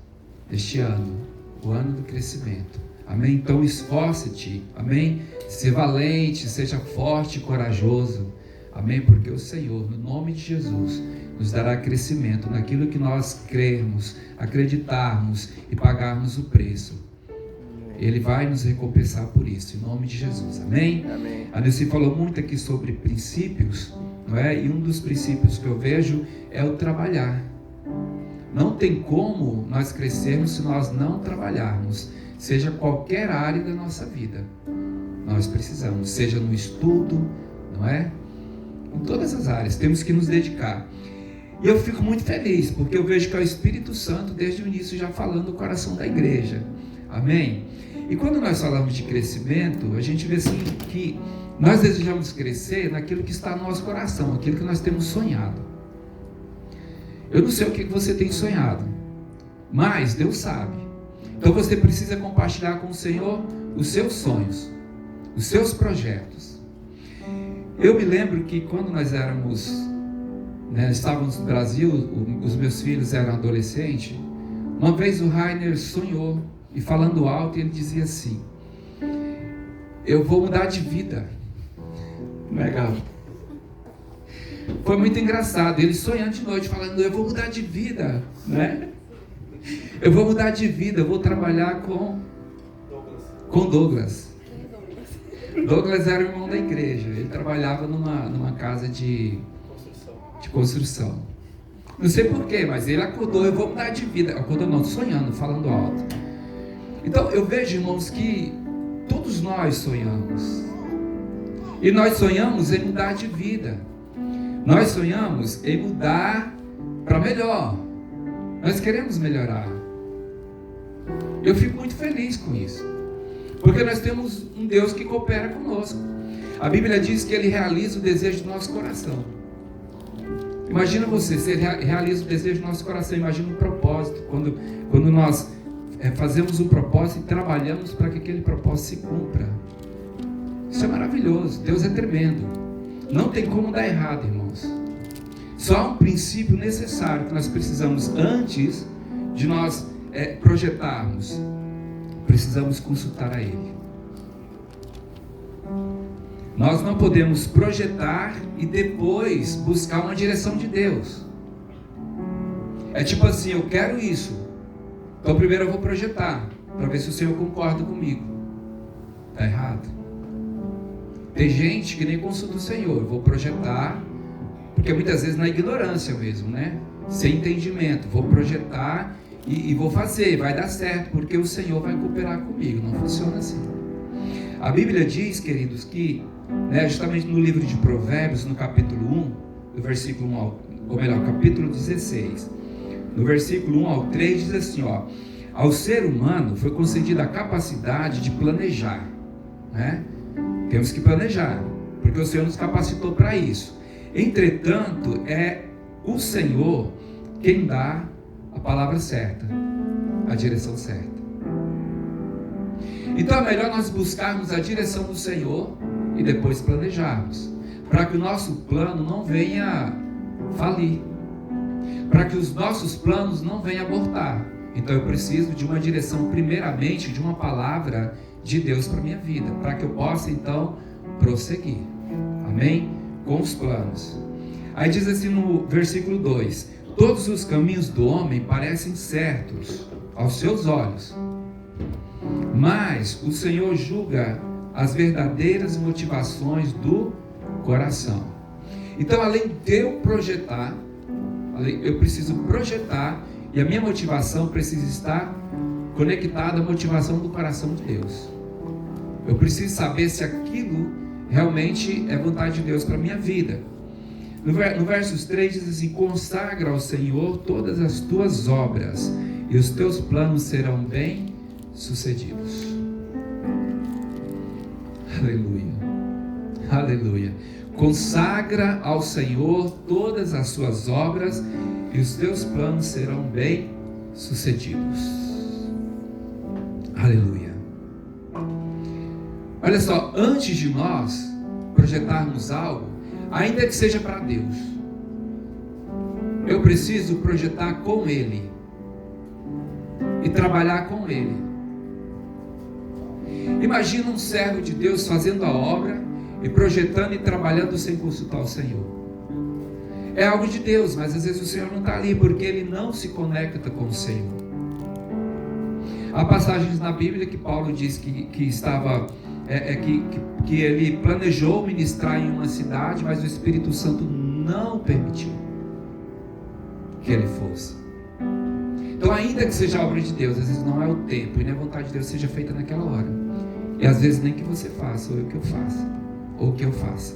este ano, o ano do crescimento. Amém? Então esforce-te, amém? Seja valente, seja forte e corajoso. Amém? Porque o Senhor, no nome de Jesus, nos dará crescimento naquilo que nós crermos, acreditarmos e pagarmos o preço. Ele vai nos recompensar por isso, em nome de Jesus. Amém? Amém. A Nilce falou muito aqui sobre princípios, não é? E um dos princípios que eu vejo é o trabalhar. Não tem como nós crescermos se nós não trabalharmos, seja qualquer área da nossa vida. Nós precisamos, seja no estudo, não é? Em todas as áreas, temos que nos dedicar. E eu fico muito feliz, porque eu vejo que é o Espírito Santo, desde o início, já falando no coração da igreja. Amém? E quando nós falamos de crescimento, a gente vê assim que nós desejamos crescer naquilo que está no nosso coração, aquilo que nós temos sonhado. Eu não sei o que você tem sonhado, mas Deus sabe. Então você precisa compartilhar com o Senhor os seus sonhos, os seus projetos. Eu me lembro que quando nós estávamos no Brasil, os meus filhos eram adolescentes, uma vez o Rainer sonhou, e falando alto, ele dizia assim: eu vou mudar de vida. Legal. Foi muito engraçado, ele sonhando de noite, falando: eu vou mudar de vida, eu vou mudar de vida, eu vou trabalhar com Douglas. Douglas era o irmão da igreja, ele trabalhava numa casa de construção. Não sei porquê, mas ele acordou: eu vou mudar de vida. Acordou não, sonhando, falando alto. Então eu vejo, irmãos, que todos nós sonhamos. E nós sonhamos em mudar de vida. Nós sonhamos em mudar para melhor. Nós queremos melhorar. Eu fico muito feliz com isso, porque nós temos um Deus que coopera conosco. A Bíblia diz que Ele realiza o desejo do nosso coração. Imagina você, se Ele realiza o desejo do nosso coração, imagina um propósito, quando nós fazemos um propósito e trabalhamos para que aquele propósito se cumpra. Isso é maravilhoso, Deus é tremendo. Não tem como dar errado, irmãos. Só há um princípio necessário que nós precisamos antes de nós projetarmos. Precisamos consultar a Ele. Nós não podemos projetar e depois buscar uma direção de Deus. É tipo assim: eu quero isso, então primeiro eu vou projetar para ver se o Senhor concorda comigo. Está errado. Tem gente que nem consulta o Senhor. Eu vou projetar, porque muitas vezes na ignorância mesmo, sem entendimento, vou projetar e vou fazer, vai dar certo, porque o Senhor vai cooperar comigo. Não funciona assim. A Bíblia diz, queridos, que justamente no livro de Provérbios, no capítulo 1, do versículo 1 capítulo 16, no versículo 1 ao 3, diz assim: Ao ser humano foi concedida a capacidade de planejar, né? Temos que planejar, porque o Senhor nos capacitou para isso. Entretanto, é o Senhor quem dá a palavra certa, a direção certa. Então é melhor nós buscarmos a direção do Senhor e depois planejarmos, para que o nosso plano não venha falir, para que os nossos planos não venham abortar. Então eu preciso de uma direção, primeiramente, de uma palavra de Deus para a minha vida, para que eu possa então prosseguir, amém? Com os planos. Aí diz assim no versículo 2: todos os caminhos do homem parecem certos aos seus olhos, mas o Senhor julga as verdadeiras motivações do coração. Então, além de eu projetar, eu preciso projetar, e a minha motivação precisa estar conectada à motivação do coração de Deus. Eu preciso saber se aquilo realmente é vontade de Deus para a minha vida. No versos 3 diz assim: consagra ao Senhor todas as tuas obras, e os teus planos serão bem sucedidos. Aleluia, aleluia. Consagra ao Senhor todas as suas obras, e os teus planos serão bem sucedidos. Aleluia. Olha só, antes de nós projetarmos algo, ainda que seja para Deus, eu preciso projetar com Ele e trabalhar com Ele. Imagina um servo de Deus fazendo a obra e projetando e trabalhando sem consultar o Senhor. É algo de Deus, mas às vezes o Senhor não está ali, porque ele não se conecta com o Senhor. Há passagens na Bíblia que Paulo diz que estava... que ele planejou ministrar em uma cidade, mas o Espírito Santo não permitiu que ele fosse. Então, ainda que seja a obra de Deus, às vezes não é o tempo, e nem a vontade de Deus seja feita naquela hora, e às vezes nem que você faça, ou eu que eu faça, ou que eu faça.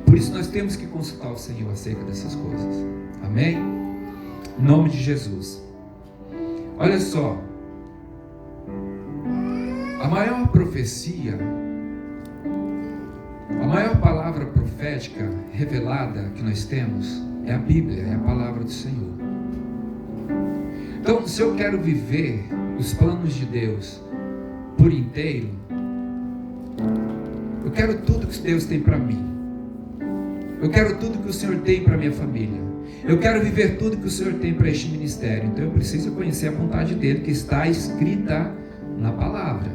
Por isso nós temos que consultar o Senhor acerca dessas coisas, amém? Em nome de Jesus. Olha só, a maior profecia, a maior palavra profética revelada que nós temos é a Bíblia, é a palavra do Senhor. Então, se eu quero viver os planos de Deus por inteiro, eu quero tudo que Deus tem para mim, eu quero tudo que o Senhor tem para minha família, eu quero viver tudo que o Senhor tem para este ministério. Então eu preciso conhecer a vontade dele, que está escrita na palavra.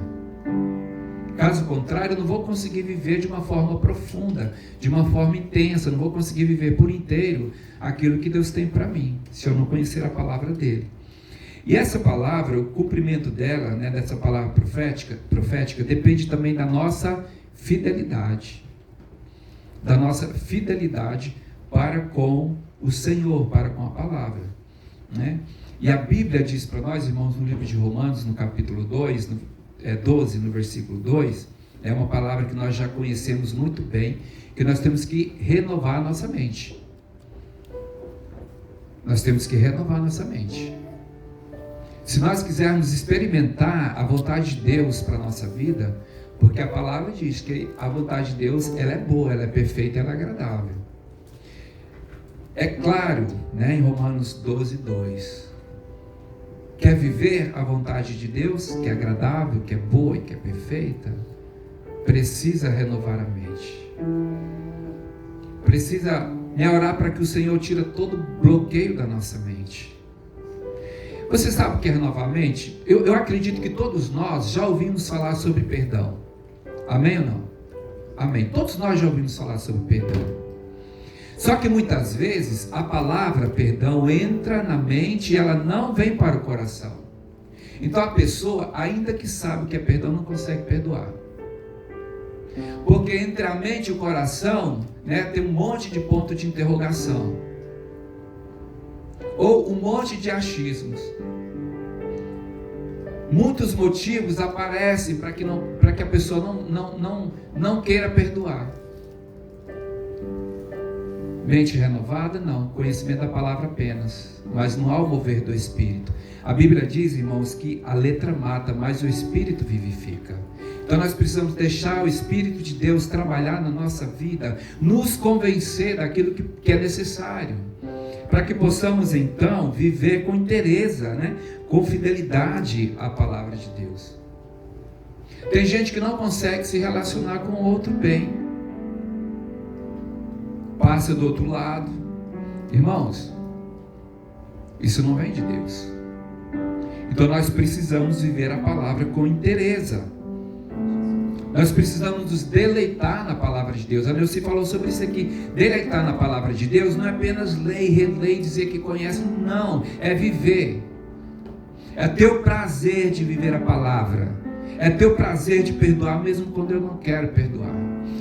Caso contrário, eu não vou conseguir viver de uma forma profunda, de uma forma intensa, eu não vou conseguir viver por inteiro aquilo que Deus tem para mim, se eu não conhecer a palavra dele. E essa palavra, o cumprimento dela, né, dessa palavra profética, depende também da nossa fidelidade. Da nossa fidelidade para com o Senhor, para com a palavra, né? E a Bíblia diz para nós, irmãos, no livro de Romanos, no capítulo 12, no versículo 2, é uma palavra que nós já conhecemos muito bem, que nós temos que renovar a nossa mente. Nós temos que renovar a nossa mente. Se nós quisermos experimentar a vontade de Deus para a nossa vida, porque a palavra diz que a vontade de Deus, ela é boa, ela é perfeita, ela é agradável. É claro, né, em Romanos 12, 2, quer viver a vontade de Deus, que é agradável, que é boa e que é perfeita, precisa renovar a mente. Precisa orar para que o Senhor tire todo o bloqueio da nossa mente. Você sabe o que é renovar a mente? Eu acredito que todos nós já ouvimos falar sobre perdão. Amém ou não? Amém. Todos nós já ouvimos falar sobre perdão. Só que muitas vezes a palavra perdão entra na mente e ela não vem para o coração. Então a pessoa, ainda que sabe o que é perdão, não consegue perdoar. Porque entre a mente e o coração, né, tem um monte de ponto de interrogação. Ou um monte de achismos. Muitos motivos aparecem para que a pessoa não queira perdoar. Mente renovada? Não. Conhecimento da palavra apenas. Mas não há o mover do Espírito. A Bíblia diz, irmãos, que a letra mata, mas o Espírito vivifica. Então nós precisamos deixar o Espírito de Deus trabalhar na nossa vida, nos convencer daquilo que é necessário, para que possamos então viver com inteireza, né? Com fidelidade à palavra de Deus. Tem gente que não consegue se relacionar com o outro bem, passa do outro lado. Irmãos, isso não vem de Deus. Então nós precisamos viver a palavra com inteireza. Nós precisamos nos deleitar na palavra de Deus. A Neuci falou sobre isso aqui. Deleitar na palavra de Deus não é apenas ler e reler e dizer que conhece. Não, é viver. É ter o prazer de viver a palavra. É ter o prazer de perdoar mesmo quando eu não quero perdoar.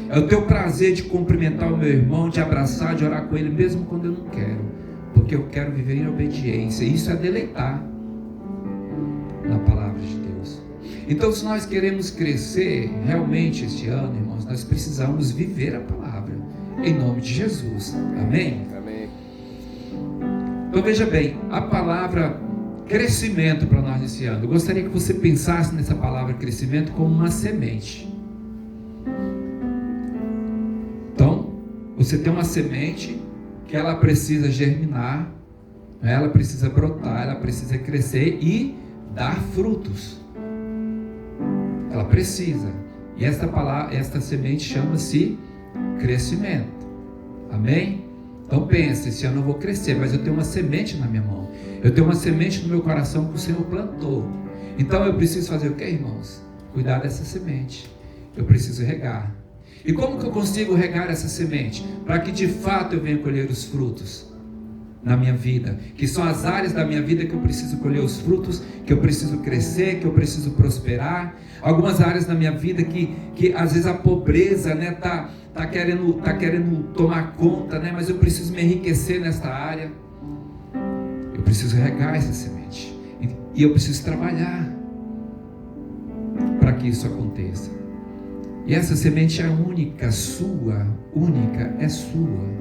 É o teu prazer de cumprimentar o meu irmão, de abraçar, de orar com ele mesmo quando eu não quero. Porque eu quero viver em obediência. Isso é deleitar na palavra de Deus. Então, se nós queremos crescer realmente este ano, irmãos, nós precisamos viver a palavra, em nome de Jesus, amém? Amém. Então veja bem, a palavra crescimento para nós esse ano, eu gostaria que você pensasse nessa palavra crescimento como uma semente. Então, você tem uma semente que ela precisa germinar, ela precisa brotar, ela precisa crescer e dar frutos. Ela precisa. E esta semente chama-se crescimento. Amém? Então pense, esse ano eu vou crescer, mas eu tenho uma semente na minha mão. Eu tenho uma semente no meu coração que o Senhor plantou. Então eu preciso fazer o que, irmãos? Cuidar dessa semente. Eu preciso regar. E como que eu consigo regar essa semente? Para que de fato eu venha colher os frutos na minha vida, que são as áreas da minha vida que eu preciso colher os frutos, que eu preciso crescer, que eu preciso prosperar. Algumas áreas da minha vida que às vezes a pobreza, né, tá querendo tomar conta, né, mas eu preciso me enriquecer nesta área. Eu preciso regar essa semente e eu preciso trabalhar para que isso aconteça. E essa semente é única, sua, única, é sua.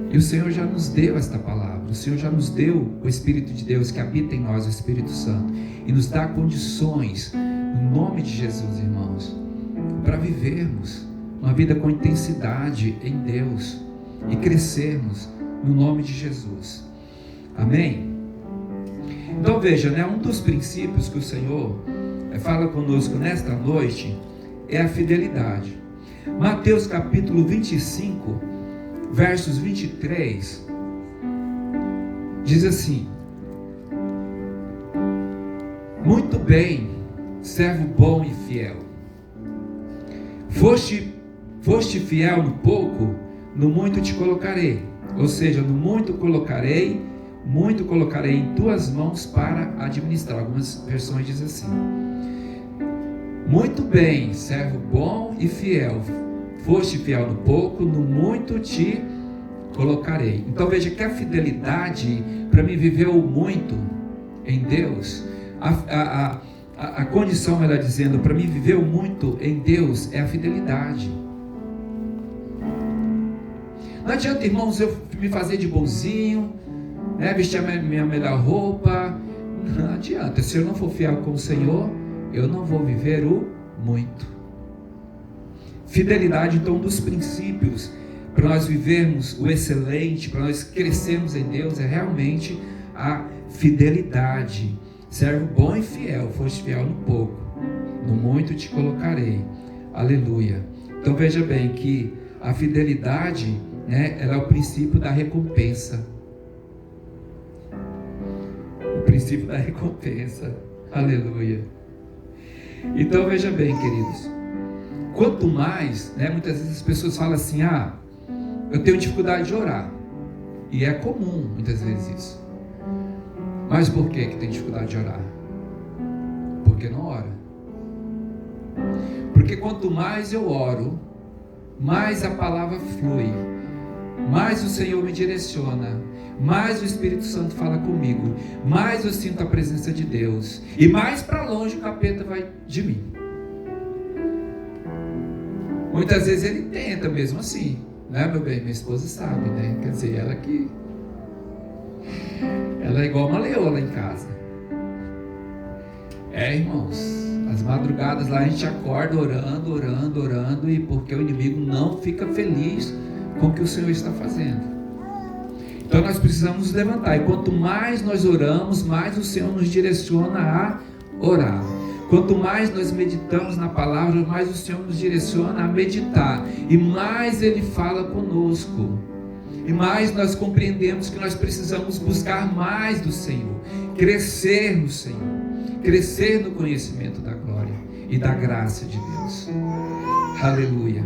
E o Senhor já nos deu esta palavra, o Senhor já nos deu o Espírito de Deus que habita em nós, o Espírito Santo, e nos dá condições, no nome de Jesus, irmãos, para vivermos uma vida com intensidade em Deus e crescermos no nome de Jesus. Amém? Então veja, né, um dos princípios que o Senhor fala conosco nesta noite é a fidelidade. Mateus capítulo 25, versos 23, diz assim: muito bem, servo bom e fiel, foste fiel no pouco, no muito te colocarei. Ou seja, no muito colocarei em tuas mãos para administrar. Algumas versões dizem assim: muito bem, servo bom e fiel, foste fiel no pouco, no muito te colocarei. Então veja que a fidelidade, para mim viver o muito em Deus, a condição, melhor dizendo, para mim viver o muito em Deus é a fidelidade. Não adianta, irmãos, eu me fazer de bonzinho, né, vestir a minha melhor roupa. Não adianta. Se eu não for fiel com o Senhor, eu não vou viver o muito. Fidelidade, então, um dos princípios para nós vivermos o excelente, para nós crescermos em Deus, é realmente a fidelidade. Servo bom e fiel, foste fiel no pouco, no muito te colocarei. Aleluia. Então veja bem que a fidelidade, né, ela é o princípio da recompensa. O princípio da recompensa. Aleluia. Então veja bem, queridos, quanto mais, né, muitas vezes as pessoas falam assim: eu tenho dificuldade de orar. E é comum muitas vezes isso. Mas por que tem dificuldade de orar? Porque não ora. Porque quanto mais eu oro, mais a palavra flui, mais o Senhor me direciona, mais o Espírito Santo fala comigo, mais eu sinto a presença de Deus, e mais para longe o capeta vai de mim. Muitas vezes ele tenta mesmo assim, né, meu bem? Minha esposa sabe, né? Quer dizer, ela é igual uma leoa lá em casa. Irmãos, as madrugadas lá a gente acorda orando, e porque o inimigo não fica feliz com o que o Senhor está fazendo. Então nós precisamos nos levantar, e quanto mais nós oramos, mais o Senhor nos direciona a orar. Quanto mais nós meditamos na palavra, mais o Senhor nos direciona a meditar, e mais Ele fala conosco, e mais nós compreendemos que nós precisamos buscar mais do Senhor, crescer no Senhor, crescer no conhecimento da glória e da graça de Deus. Aleluia.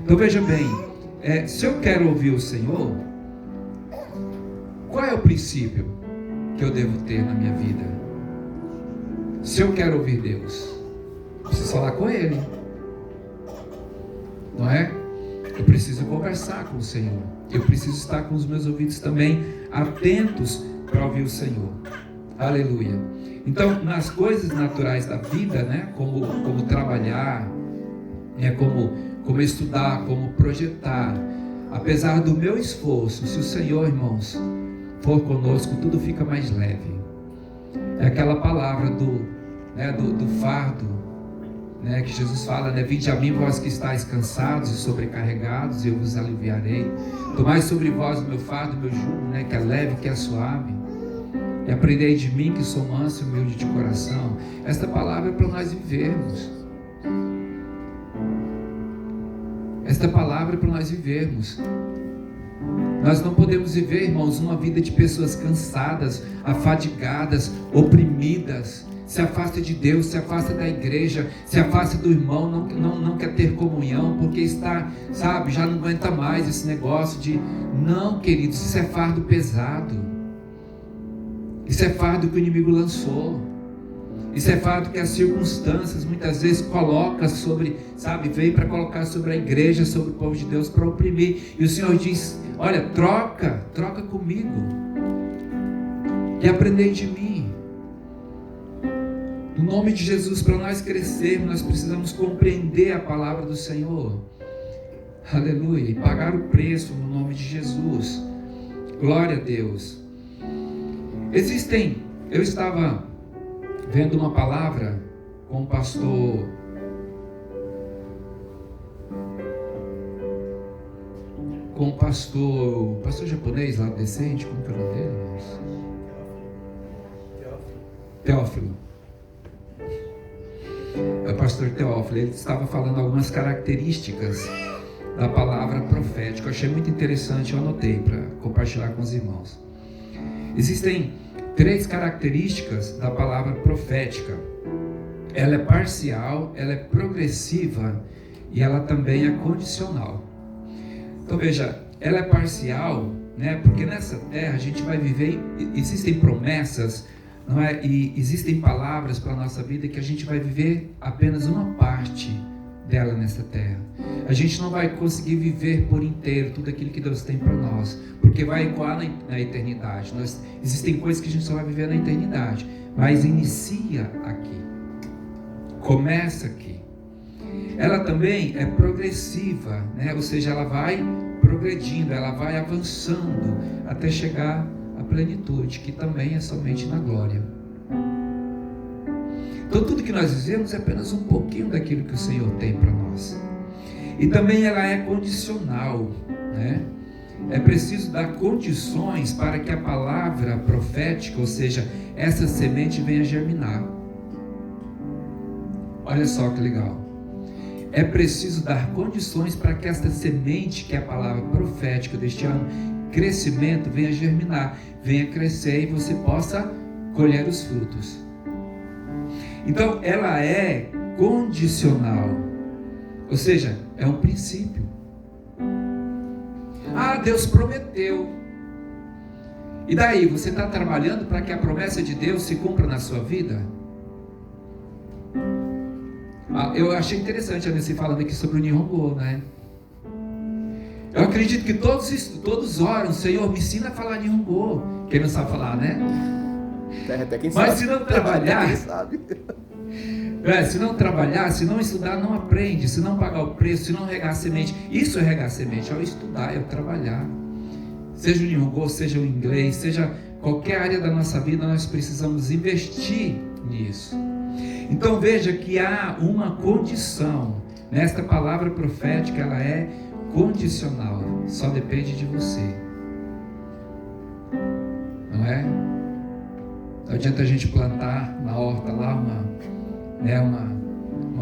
Então veja bem, se eu quero ouvir o Senhor, qual é o princípio que eu devo ter na minha vida? Se eu quero ouvir Deus, eu preciso falar com Ele, não é? Eu preciso conversar com o Senhor, eu preciso estar com os meus ouvidos também atentos para ouvir o Senhor. Aleluia. Então, nas coisas naturais da vida, né, como trabalhar, né, como estudar, como projetar, apesar do meu esforço, se o Senhor, irmãos, for conosco, tudo fica mais leve. É aquela palavra do fardo, né, que Jesus fala, né? Vinde a mim, vós que estáis cansados e sobrecarregados, e eu vos aliviarei. Tomai sobre vós o meu fardo, o meu jugo, né, que é leve, que é suave. E aprendei de mim, que sou manso e humilde de coração. Esta palavra é para nós vivermos. Esta palavra é para nós vivermos. Nós não podemos viver, irmãos, uma vida de pessoas cansadas, afadigadas, oprimidas. Se afasta de Deus, se afasta da igreja, se afasta do irmão, não quer ter comunhão, porque está, sabe, já não aguenta mais esse negócio de... Não, queridos, isso é fardo pesado. Isso é fardo que o inimigo lançou. Isso é fardo que as circunstâncias muitas vezes coloca sobre, sabe, veio para colocar sobre a igreja, sobre o povo de Deus, para oprimir. E o Senhor diz, olha, troca comigo e aprendei de mim. No nome de Jesus, para nós crescermos, nós precisamos compreender a palavra do Senhor. Aleluia. E pagar o preço no nome de Jesus. Glória a Deus. Eu estava vendo uma palavra com o pastor japonês lá decente, como que é o nome dele? Teófilo. É o pastor Teófilo. Ele estava falando algumas características da palavra profética. Eu achei muito interessante, eu anotei para compartilhar com os irmãos. Existem 3 características da palavra profética. Ela é parcial, ela é progressiva e ela também é condicional. Então veja, ela é parcial, né? Porque nessa terra a gente vai viver, existem promessas, não é? E existem palavras para a nossa vida que a gente vai viver apenas uma parte dela nessa terra. A gente não vai conseguir viver por inteiro tudo aquilo que Deus tem para nós, porque vai ecoar na eternidade. Existem coisas que a gente só vai viver na eternidade, mas inicia aqui, começa aqui. Ela também é progressiva, né? Ou seja, ela vai progredindo, ela vai avançando até chegar à plenitude, que também é somente na glória. Então tudo que nós vivemos é apenas um pouquinho daquilo que o Senhor tem para nós. E também ela é condicional, né? É preciso dar condições para que a palavra profética, ou seja, essa semente venha germinar. Olha só que legal. É preciso dar condições para que esta semente, que é a palavra profética deste ano, crescimento, venha germinar, venha crescer e você possa colher os frutos. Então ela é condicional, ou seja, é um princípio. Deus prometeu. E daí, você está trabalhando para que a promessa de Deus se cumpra na sua vida? Eu achei interessante a Nancy falando aqui sobre o Nihongo, né? Eu acredito que todos oram, Senhor, me ensina a falar Nihongo. Quem não sabe falar, né? Até quem Mas sabe. se não trabalhar, Quem sabe. Se não trabalhar, se não estudar, não aprende. Se não pagar o preço, se não regar a semente. Isso é regar a semente, é o estudar, é o trabalhar. Seja o Nihongo, seja o inglês, seja qualquer área da nossa vida, nós precisamos investir nisso. Então veja que há uma condição. Nesta palavra profética, ela é condicional. Só depende de você. Não é? Não adianta a gente plantar na horta lá uma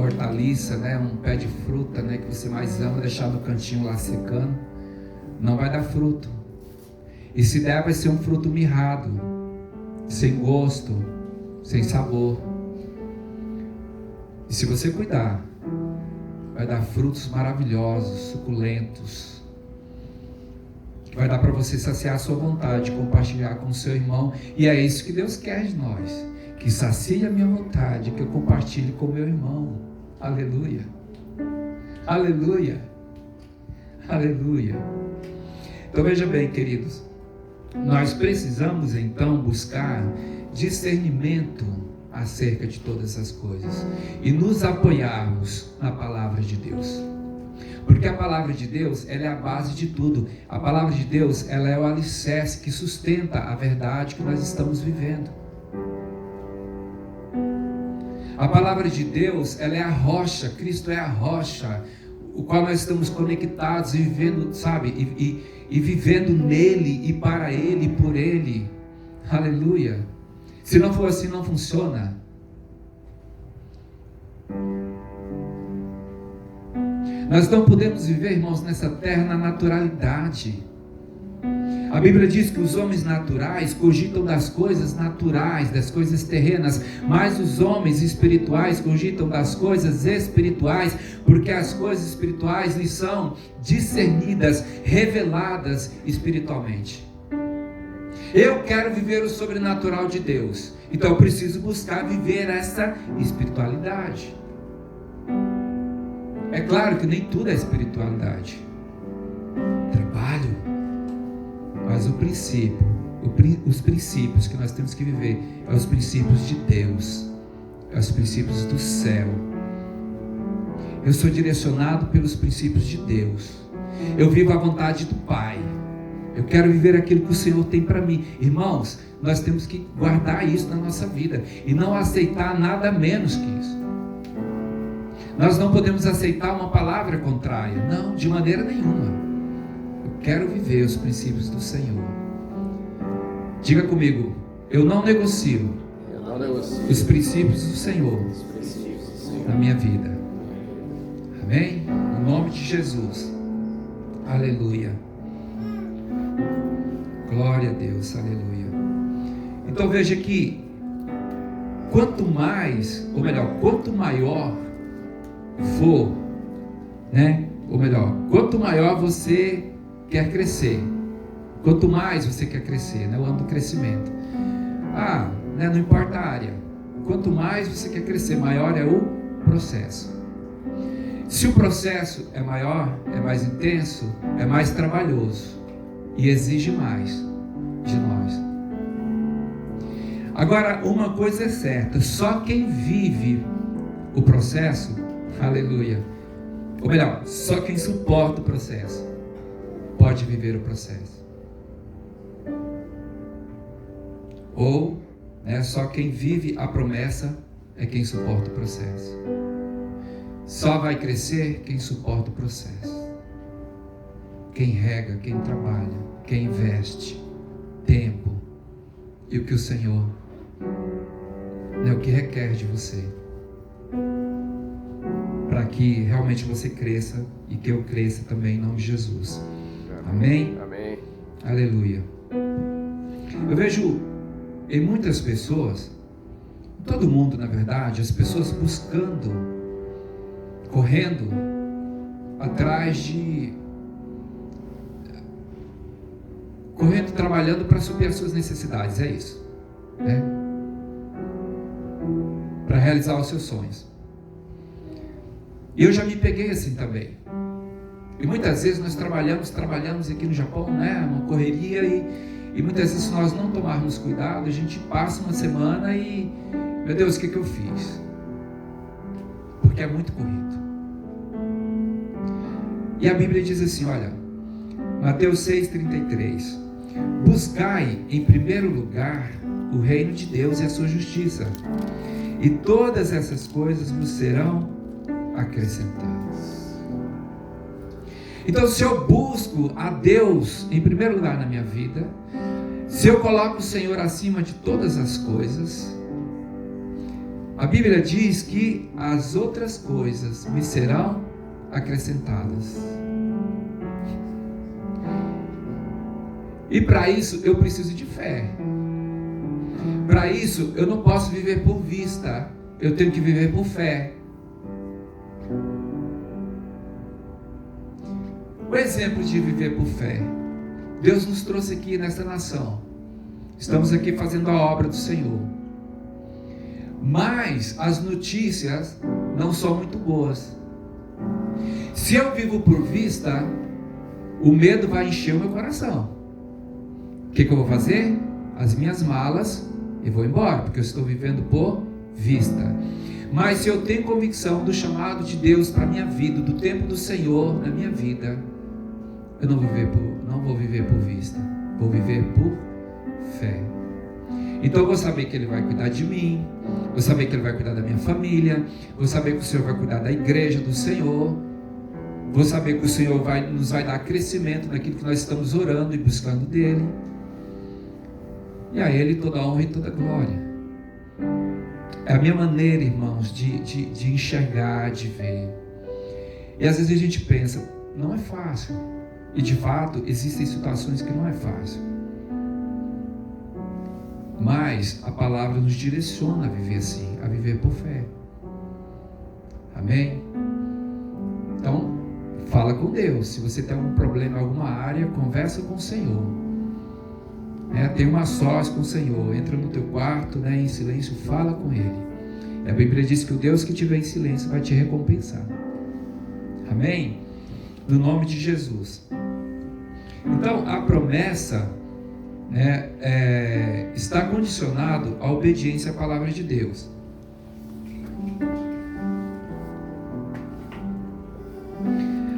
hortaliça, um pé de fruta, que você mais ama, deixar no cantinho lá secando. Não vai dar fruto. E se der, vai ser um fruto mirrado, sem gosto, sem sabor. E se você cuidar, vai dar frutos maravilhosos, suculentos, que vai dar para você saciar a sua vontade, compartilhar com o seu irmão. E é isso que Deus quer de nós, que sacie a minha vontade, que eu compartilhe com o meu irmão. Aleluia, aleluia, aleluia. Então veja bem, queridos, nós precisamos então buscar discernimento acerca de todas essas coisas e nos apoiarmos na palavra de Deus, porque a palavra de Deus, ela é a base de tudo. A palavra de Deus, ela é o alicerce que sustenta a verdade que nós estamos vivendo. A palavra de Deus, ela é a rocha. Cristo é a rocha, o qual nós estamos conectados e vivendo, e vivendo nele e para ele e por ele. Aleluia. Se não for assim, não funciona. Nós não podemos viver, irmãos, nessa terra na naturalidade. A Bíblia diz que os homens naturais cogitam das coisas naturais, das coisas terrenas, mas os homens espirituais cogitam das coisas espirituais, porque as coisas espirituais lhes são discernidas, reveladas espiritualmente. Eu quero viver o sobrenatural de Deus, então eu preciso buscar viver essa espiritualidade. É claro que nem tudo é espiritualidade. Trabalho. Mas o princípio, os princípios que nós temos que viver, é os princípios de Deus, é os princípios do céu. Eu sou direcionado pelos princípios de Deus. Eu vivo a vontade do Pai. Eu quero viver aquilo que o Senhor tem para mim. Irmãos, nós temos que guardar isso na nossa vida e não aceitar nada menos que isso. Nós não podemos aceitar uma palavra contrária. Não, de maneira nenhuma. Eu quero viver os princípios do Senhor. Diga comigo, eu não negocio os princípios do Senhor na minha vida. Amém? No nome de Jesus. Aleluia. Glória a Deus, aleluia. Então veja que quanto mais, ou melhor, quanto maior for, quanto maior você quer crescer, quanto mais você quer crescer, o ano do crescimento. Não importa a área, quanto mais você quer crescer, maior é o processo. Se o processo é maior, é mais intenso, é mais trabalhoso e exige mais de nós. Agora, uma coisa é certa, só quem vive o processo, aleluia, ou melhor, só quem suporta o processo pode viver o processo. Ou só quem vive a promessa é quem suporta o processo. Só vai crescer quem suporta o processo. Quem rega, quem trabalha, quem investe tempo e o que o Senhor, o que requer de você, para que realmente você cresça e que eu cresça também em nome de Jesus. Amém? Amém. Aleluia. Eu vejo em muitas pessoas, todo mundo na verdade, as pessoas buscando, correndo atrás trabalhando para suprir as suas necessidades, é isso, para realizar os seus sonhos. E eu já me peguei assim também. E muitas vezes nós trabalhamos aqui no Japão, uma correria, e muitas vezes se nós não tomarmos cuidado, a gente passa uma semana e, meu Deus, o que eu fiz? porque é muito corrido. E a Bíblia diz assim, olha, Mateus 6,33: buscai em primeiro lugar o reino de Deus e a sua justiça, e todas essas coisas vos serão acrescentadas. Então, se eu busco a Deus em primeiro lugar na minha vida, se eu coloco o Senhor acima de todas as coisas, a Bíblia diz que as outras coisas me serão acrescentadas. E para isso eu preciso de fé. Para isso eu não posso viver por vista, eu tenho que viver por fé. O exemplo de viver por fé: Deus nos trouxe aqui nesta nação, estamos aqui fazendo a obra do Senhor, mas as notícias não são muito boas. Se eu vivo por vista, o medo vai encher o meu coração. O que eu vou fazer? As minhas malas e vou embora, porque eu estou vivendo por vista. Mas se eu tenho convicção do chamado de Deus para a minha vida, do tempo do Senhor na minha vida, eu não vou viver por vista, vou viver por fé. Então eu vou saber que Ele vai cuidar de mim, vou saber que Ele vai cuidar da minha família, vou saber que o Senhor vai cuidar da igreja do Senhor, vou saber que o Senhor nos vai dar crescimento naquilo que nós estamos orando e buscando dEle. E a Ele toda a honra e toda a glória. É a minha maneira, irmãos, de enxergar, de ver. E às vezes a gente pensa, não é fácil. E de fato, existem situações que não é fácil. Mas a palavra nos direciona a viver assim, a viver por fé. Amém? Então, fala com Deus. Se você tem algum problema em alguma área, conversa com o Senhor. Tem uma sós com o Senhor. Entra no teu quarto, em silêncio, fala com Ele. E a Bíblia diz que o Deus que estiver em silêncio vai te recompensar. Amém? No nome de Jesus. Então, a promessa está condicionado à obediência à palavra de Deus.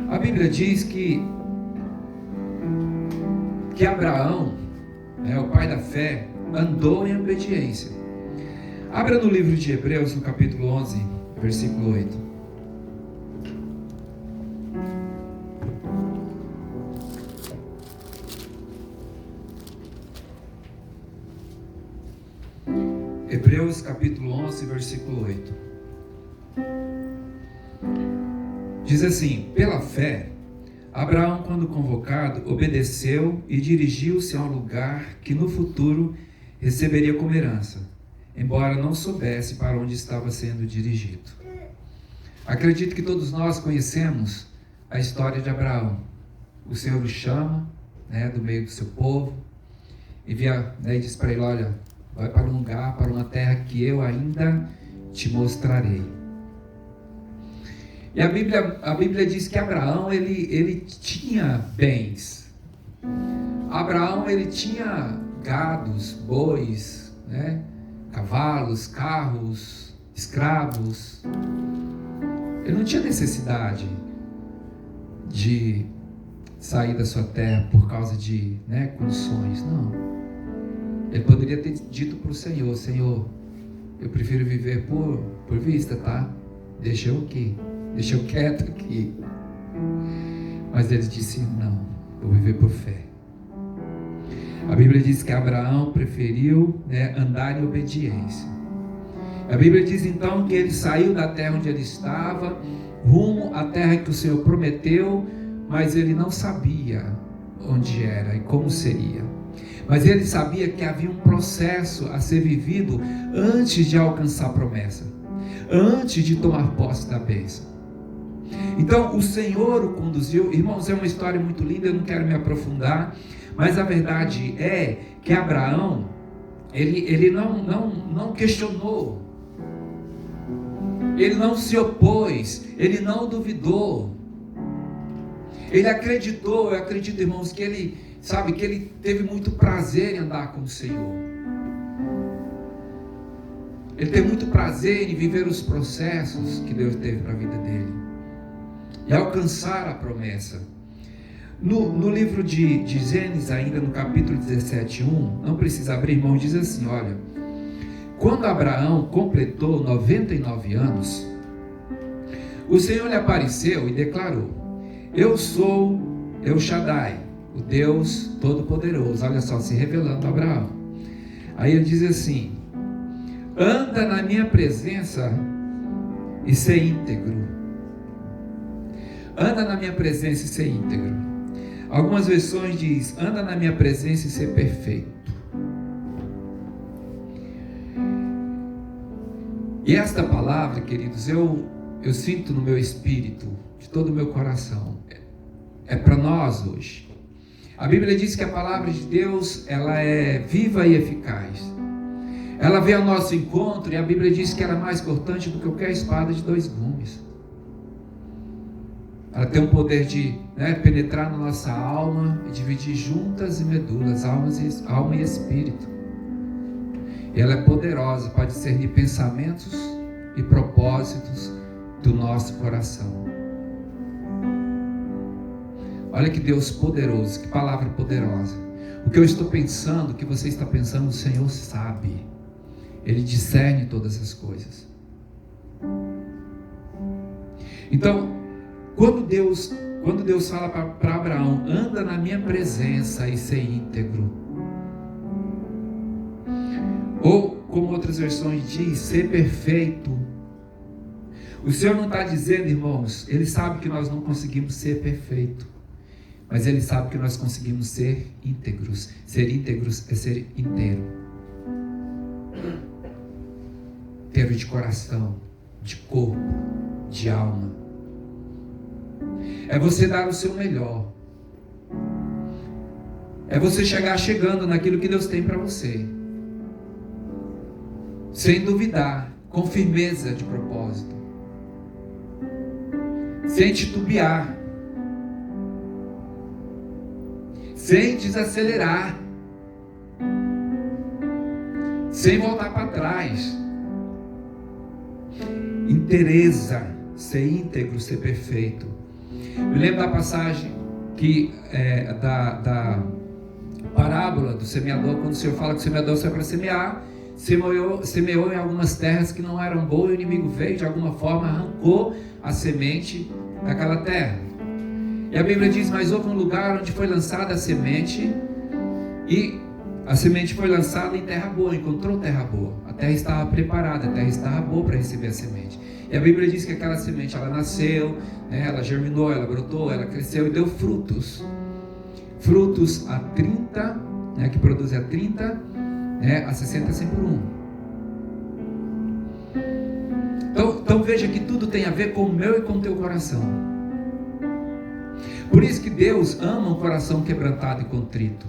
A Bíblia diz que Abraão, o pai da fé, andou em obediência. Abra no livro de Hebreus, no capítulo 11, versículo 8. Hebreus capítulo 11, versículo 8. Diz assim: pela fé, Abraão, quando convocado, obedeceu e dirigiu-se a um lugar que no futuro receberia como herança, embora não soubesse para onde estava sendo dirigido. Acredito que todos nós conhecemos a história de Abraão. O Senhor o chama, do meio do seu povo, e diz para ele: olha, vai para um lugar, para uma terra que eu ainda te mostrarei. E a Bíblia diz que Abraão, ele tinha bens. Abraão, ele tinha gados, bois, cavalos, carros, escravos. Ele não tinha necessidade de sair da sua terra por causa de condições, não. Ele poderia ter dito para o Senhor: Senhor, eu prefiro viver por vista, tá? Deixa eu quieto aqui. Mas ele disse: não, eu vou viver por fé. A Bíblia diz que Abraão preferiu andar em obediência. A Bíblia diz então que ele saiu da terra onde ele estava, rumo à terra que o Senhor prometeu, mas ele não sabia onde era e como seria. Mas ele sabia que havia um processo a ser vivido antes de alcançar a promessa, antes de tomar posse da bênção. Então o Senhor o conduziu. Irmãos, é uma história muito linda, eu não quero me aprofundar, mas a verdade é que Abraão, ele não questionou, ele não se opôs, ele não duvidou, ele acreditou. Eu acredito, irmãos, que ele teve muito prazer em andar com o Senhor. Ele tem muito prazer em viver os processos que Deus teve para a vida dele e alcançar a promessa. No livro de Gênesis, ainda no capítulo 17:1, não precisa abrir, irmão, diz assim, olha: quando Abraão completou 99 anos, o Senhor lhe apareceu e declarou: eu sou El Shaddai, o Deus Todo-Poderoso. Olha só, se revelando a Abraão. Aí ele diz assim: anda na minha presença e ser íntegro. Anda na minha presença e ser íntegro. Algumas versões diz: anda na minha presença e ser perfeito. E esta palavra, queridos, eu sinto no meu espírito, de todo o meu coração, é para nós hoje. A Bíblia diz que a palavra de Deus, ela é viva e eficaz. Ela vem ao nosso encontro, e a Bíblia diz que ela é mais cortante do que qualquer espada de 2 gumes. Ela tem o poder de penetrar na nossa alma e dividir juntas e medulas, alma e espírito. E ela é poderosa para discernir pensamentos e propósitos do nosso coração. Olha que Deus poderoso, que palavra poderosa. O que eu estou pensando, o que você está pensando, o Senhor sabe. Ele discerne todas as coisas. Então, quando Deus fala para Abraão: anda na minha presença e ser íntegro, ou como outras versões diz, ser perfeito, o Senhor não está dizendo, irmãos, Ele sabe que nós não conseguimos ser perfeito, mas Ele sabe que nós conseguimos ser íntegros. Ser íntegros é ser inteiro, inteiro de coração, de corpo, de alma. É você dar o seu melhor. É você chegando naquilo que Deus tem para você, sem duvidar, com firmeza de propósito, sem titubear, sem desacelerar, sem voltar para trás. Inteireza, ser íntegro, ser perfeito. Me lembro da passagem da parábola do semeador, quando o Senhor fala que o semeador saiu para semear, semeou em algumas terras que não eram boas, e o inimigo veio, de alguma forma arrancou a semente daquela terra. E a Bíblia diz: mas houve um lugar onde foi lançada a semente, e a semente foi lançada em terra boa, encontrou terra boa, a terra estava preparada, a terra estava boa para receber a semente. E a Bíblia diz que aquela semente, ela nasceu, ela germinou, ela brotou, ela cresceu e deu frutos. Frutos a 30, que produzem a 30, a 60, 100 por 1. Então veja que tudo tem a ver com o meu e com o teu coração. Por isso que Deus ama um coração quebrantado e contrito.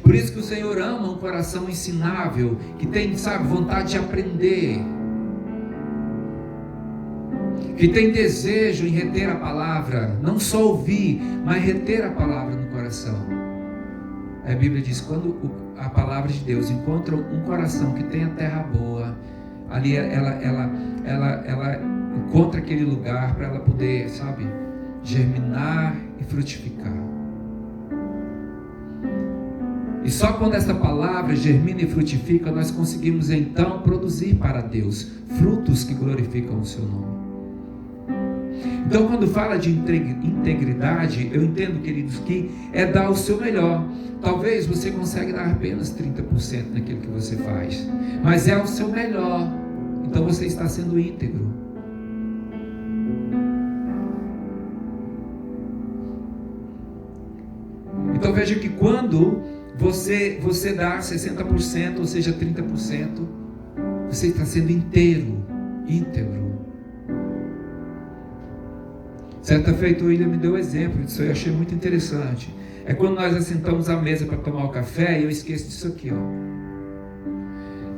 Por isso que o Senhor ama um coração ensinável, que tem, vontade de aprender, que tem desejo em reter a palavra, não só ouvir, mas reter a palavra no coração. A Bíblia diz: quando a palavra de Deus encontra um coração que tem a terra boa, ali ela encontra aquele lugar para ela poder, germinar e frutificar. E só quando essa palavra germina e frutifica, nós conseguimos então produzir para Deus frutos que glorificam o seu nome. Então, quando fala de integridade, eu entendo, queridos, que é dar o seu melhor. Talvez você consiga dar apenas 30% naquilo que você faz, mas é o seu melhor. Então você está sendo íntegro. Então veja que quando você dá 60%, ou seja, 30%, você está sendo íntegro. Certa feita o William me deu exemplo disso, eu achei muito interessante. É quando nós assentamos à mesa para tomar o café, e eu esqueço disso aqui,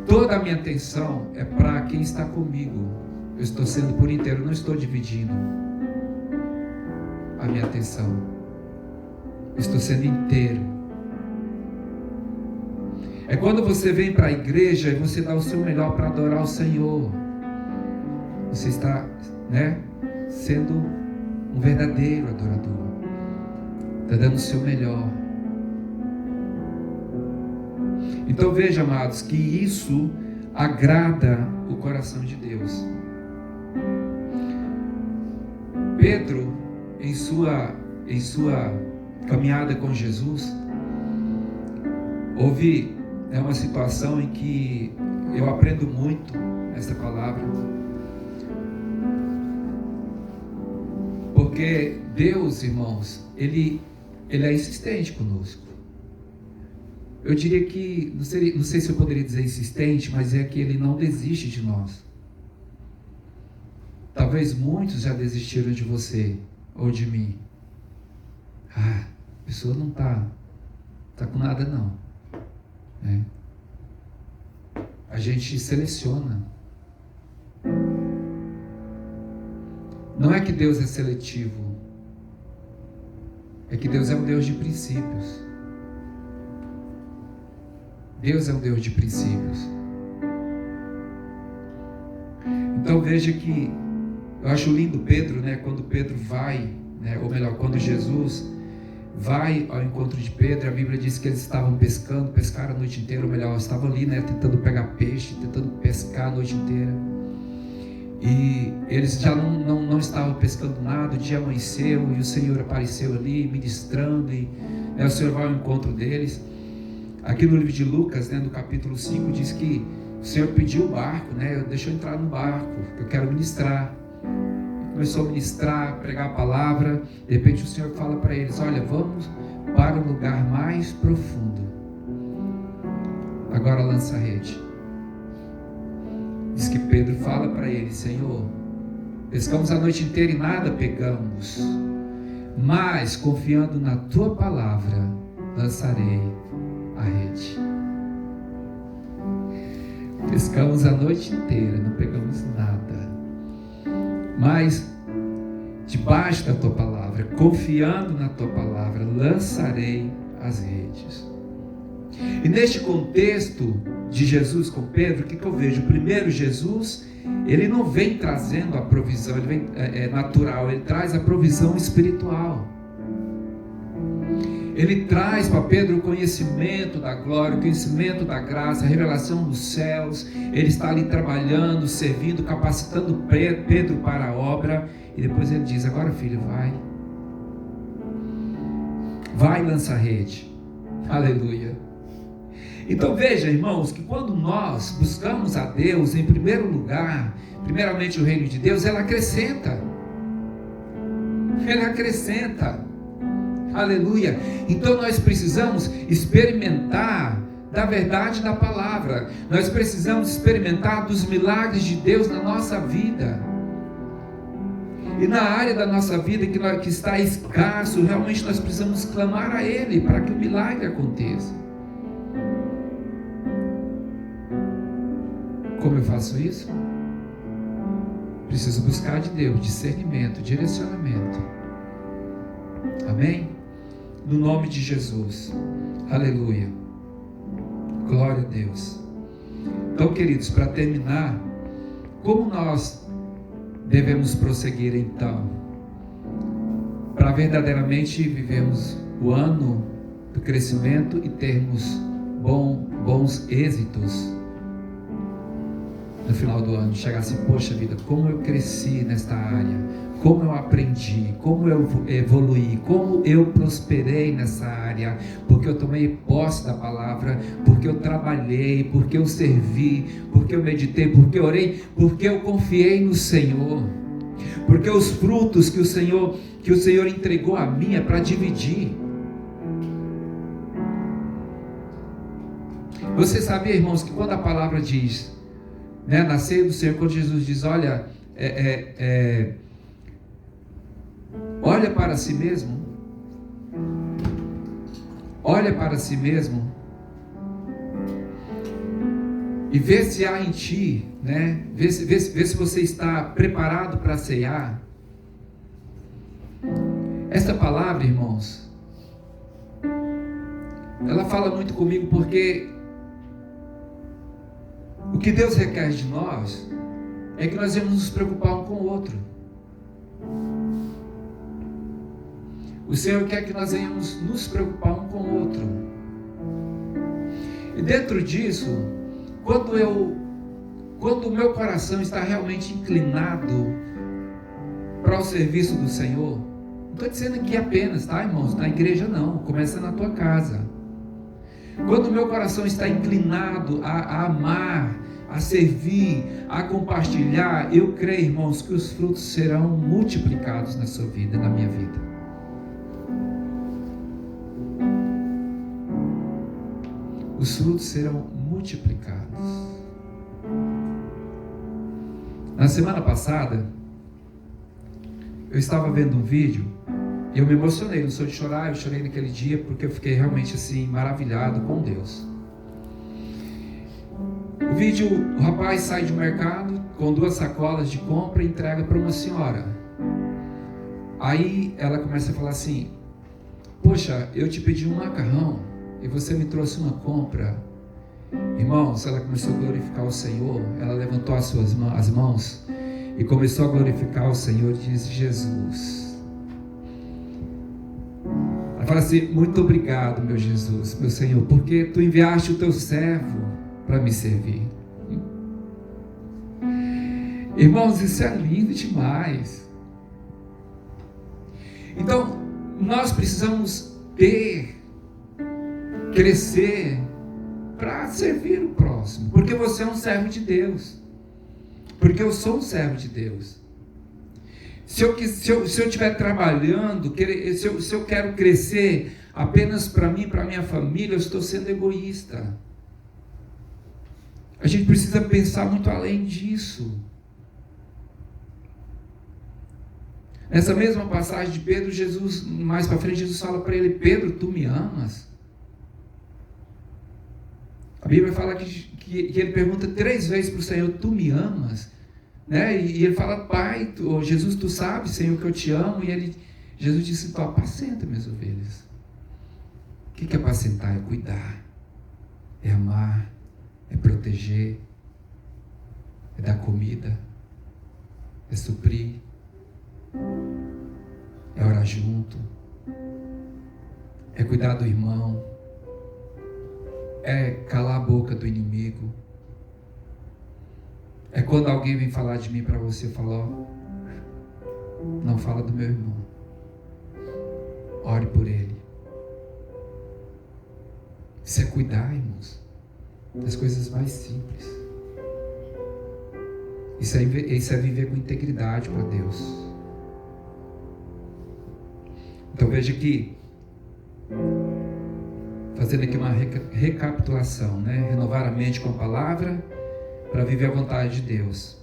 Toda a minha atenção é para quem está comigo. Eu estou sendo por inteiro, não estou dividindo a minha atenção. Eu estou sendo inteiro. É quando você vem para a igreja e você dá o seu melhor para adorar o Senhor. Você está, sendo um verdadeiro adorador. Está dando o seu melhor. Então veja, amados, que isso agrada o coração de Deus. Pedro, em sua caminhada com Jesus, houve uma situação em que eu aprendo muito essa palavra, porque Deus, irmãos, Ele é insistente conosco. Eu diria que, não sei se eu poderia dizer insistente, mas é que Ele não desiste de nós. Talvez muitos já desistiram de você ou de mim. A pessoa não está com nada não. A gente seleciona. Não é que Deus é seletivo. É que Deus é um Deus de princípios. Deus é um Deus de princípios. Então veja que eu acho lindo Pedro, quando Pedro vai, ou melhor, quando Jesus vai ao encontro de Pedro, a Bíblia diz que eles estavam pescaram a noite inteira, ou melhor, estavam ali, tentando pegar peixe, tentando pescar a noite inteira. E eles já não estavam pescando nada, o dia amanheceu e o Senhor apareceu ali, ministrando, e o Senhor vai ao encontro deles. Aqui no livro de Lucas, no capítulo 5, diz que o Senhor pediu o barco, deixou eu entrar no barco, eu quero ministrar. Começou a ministrar, pregar a palavra. De repente o Senhor fala para eles: olha, vamos para um lugar mais profundo. Agora lança a rede. Diz que Pedro fala para ele: Senhor, pescamos a noite inteira e nada pegamos, mas confiando na tua palavra, lançarei a rede. Pescamos a noite inteira, não pegamos nada, mas debaixo da tua palavra, confiando na tua palavra, lançarei as redes. E neste contexto de Jesus com Pedro, o que eu vejo? Primeiro, Jesus, ele não vem trazendo a provisão, ele vem natural, ele traz a provisão espiritual. Ele traz para Pedro o conhecimento da glória, o conhecimento da graça, a revelação dos céus. Ele está ali trabalhando, servindo, capacitando Pedro para a obra. E depois ele diz: agora filho, vai lançar a rede. Aleluia. Então veja, irmãos, que quando nós buscamos a Deus em primeiro lugar, primeiramente o reino de Deus, Ele acrescenta. Aleluia. Então nós precisamos experimentar da verdade da palavra. Nós precisamos experimentar dos milagres de Deus na nossa vida. E na área da nossa vida que está escasso, realmente nós precisamos clamar a Ele para que o milagre aconteça. Como eu faço isso? Preciso buscar de Deus discernimento, direcionamento. Amém? No nome de Jesus. Aleluia. Glória a Deus. Então, queridos, para terminar, como nós devemos prosseguir então, para verdadeiramente vivermos o ano do crescimento e termos bons êxitos no final do ano? Chegar assim: poxa vida, como eu cresci nesta área, como eu aprendi, como eu evoluí, como eu prosperei nessa área, porque eu tomei posse da palavra, porque eu trabalhei, porque eu servi, porque eu meditei, porque eu orei, porque eu confiei no Senhor, porque os frutos que o Senhor entregou a mim é para dividir. Você sabia, irmãos, que quando a palavra diz, na ceia do Senhor, quando Jesus diz: olha, olha para si mesmo, e vê se há em ti, vê se você está preparado para ceiar. Esta palavra, irmãos, ela fala muito comigo, porque O que Deus requer de nós é que nós devemos nos preocupar um com o outro. O Senhor quer que nós venhamos nos preocupar um com o outro. E dentro disso, quando o meu coração está realmente inclinado para o serviço do Senhor, não estou dizendo aqui apenas, tá, irmãos? Na igreja não, começa na tua casa. Quando o meu coração está inclinado a amar, a servir, a compartilhar, eu creio, irmãos, que os frutos serão multiplicados na sua vida, na minha vida. Os frutos serão multiplicados. Na semana passada, eu estava vendo um vídeo e eu me emocionei. Não sou de chorar, eu chorei naquele dia porque eu fiquei realmente assim maravilhado com Deus. O vídeo, o rapaz sai do mercado com 2 sacolas de compra e entrega para uma senhora. Aí ela começa a falar assim: poxa, eu te pedi um macarrão e você me trouxe uma compra. Irmãos, ela começou a glorificar o Senhor. Ela levantou as mãos e começou a glorificar o Senhor e disse: Jesus. Ela fala assim: muito obrigado, meu Jesus, meu Senhor, porque tu enviaste o teu servo para me servir. Irmãos, isso é lindo demais. Então, nós precisamos crescer para servir o próximo, porque você é um servo de Deus, porque eu sou um servo de Deus. Se eu estiver trabalhando, se eu quero crescer apenas para mim, para minha família, eu estou sendo egoísta. A gente precisa pensar muito além disso. Nessa mesma passagem de Pedro, Jesus, mais para frente, Jesus fala para ele: Pedro, tu me amas? A Bíblia fala que ele pergunta 3 vezes para o Senhor: tu me amas? Né? E ele fala: Pai, Jesus, tu sabes, Senhor, que eu te amo. E Jesus disse: tu apacenta minhas ovelhas. O que é apacentar? É cuidar, é amar, é proteger, é dar comida, é suprir, é orar junto, é cuidar do irmão, é calar a boca do inimigo. É quando alguém vem falar de mim para você, falar: não fala do meu irmão, ore por ele. Isso é cuidar, irmãos, das coisas mais simples. Isso é viver com integridade para Deus. Então veja aqui, fazendo aqui uma recapitulação, né? Renovar a mente com a palavra para viver a vontade de Deus.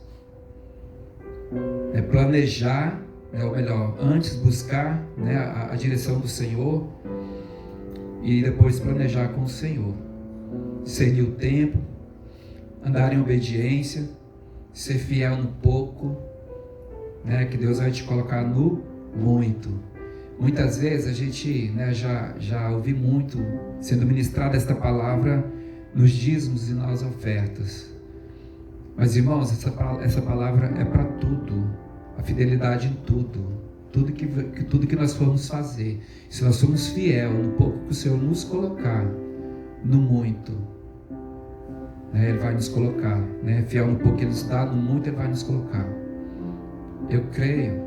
Planejar, ou melhor, antes buscar, né, a direção do Senhor e depois planejar com o Senhor. Discernir o tempo, andar em obediência, ser fiel no pouco, né, que Deus vai te colocar no muito. Muitas vezes a gente, né, já ouvi muito sendo ministrada esta palavra nos dízimos e nas ofertas. Mas, irmãos, essa palavra é para tudo. A fidelidade em tudo. Tudo que nós formos fazer. Se nós somos fiel no pouco que o Senhor nos colocar, no muito, né, Ele vai nos colocar. Né, fiel no pouco que Ele nos dá, no muito Ele vai nos colocar. Eu creio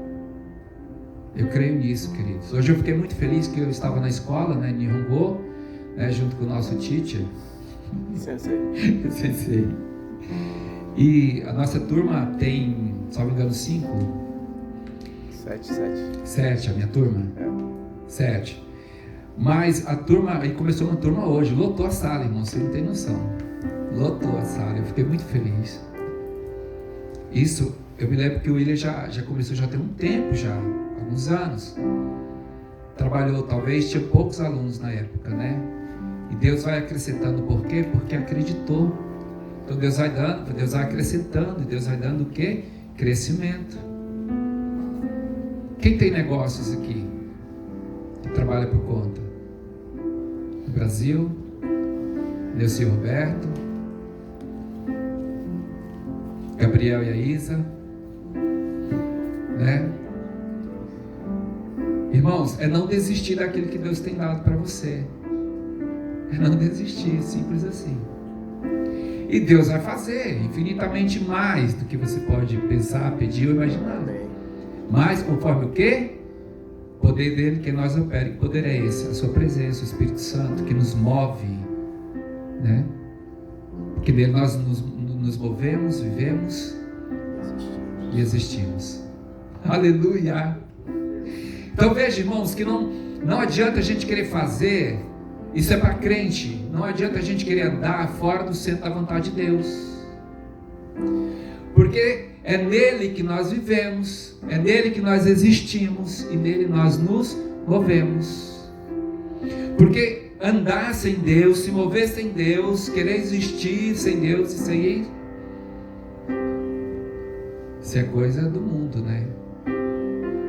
nisso, queridos. Hoje eu fiquei muito feliz que eu estava na escola, né, em Nihongo, né, junto com o nosso teacher. Sensei. E a nossa turma tem, se não me engano, 5? 7, a minha turma? 7. Mas a turma, aí começou uma turma hoje, lotou a sala, irmão, você não tem noção. Lotou a sala, eu fiquei muito feliz. Isso, eu me lembro que o William já começou já tem um tempo já, alguns anos. Trabalhou, talvez, tinha poucos alunos na época, né? E Deus vai acrescentando, por quê? Porque acreditou. Então Deus vai dando, Deus vai acrescentando, e Deus vai dando o quê? Crescimento. Quem tem negócios aqui? Que trabalha por conta? No Brasil? Neuci Roberto? Gabriel e a Isa, né? Irmãos, é não desistir daquilo que Deus tem dado para você. É não desistir, simples assim. E Deus vai fazer infinitamente mais do que você pode pensar, pedir ou imaginar. Mas conforme o quê? O poder dele que nós opera. Que poder é esse? A sua presença, o Espírito Santo que nos move, né? Que nele nós nos movemos, vivemos e existimos. Aleluia! Então veja, irmãos, que não adianta a gente querer fazer, isso é para crente, não adianta a gente querer andar fora do centro da vontade de Deus, porque é nele que nós vivemos, é nele que nós existimos e nele nós nos movemos. Porque andar sem Deus, se mover sem Deus, querer existir sem Deus, isso é coisa do mundo, né?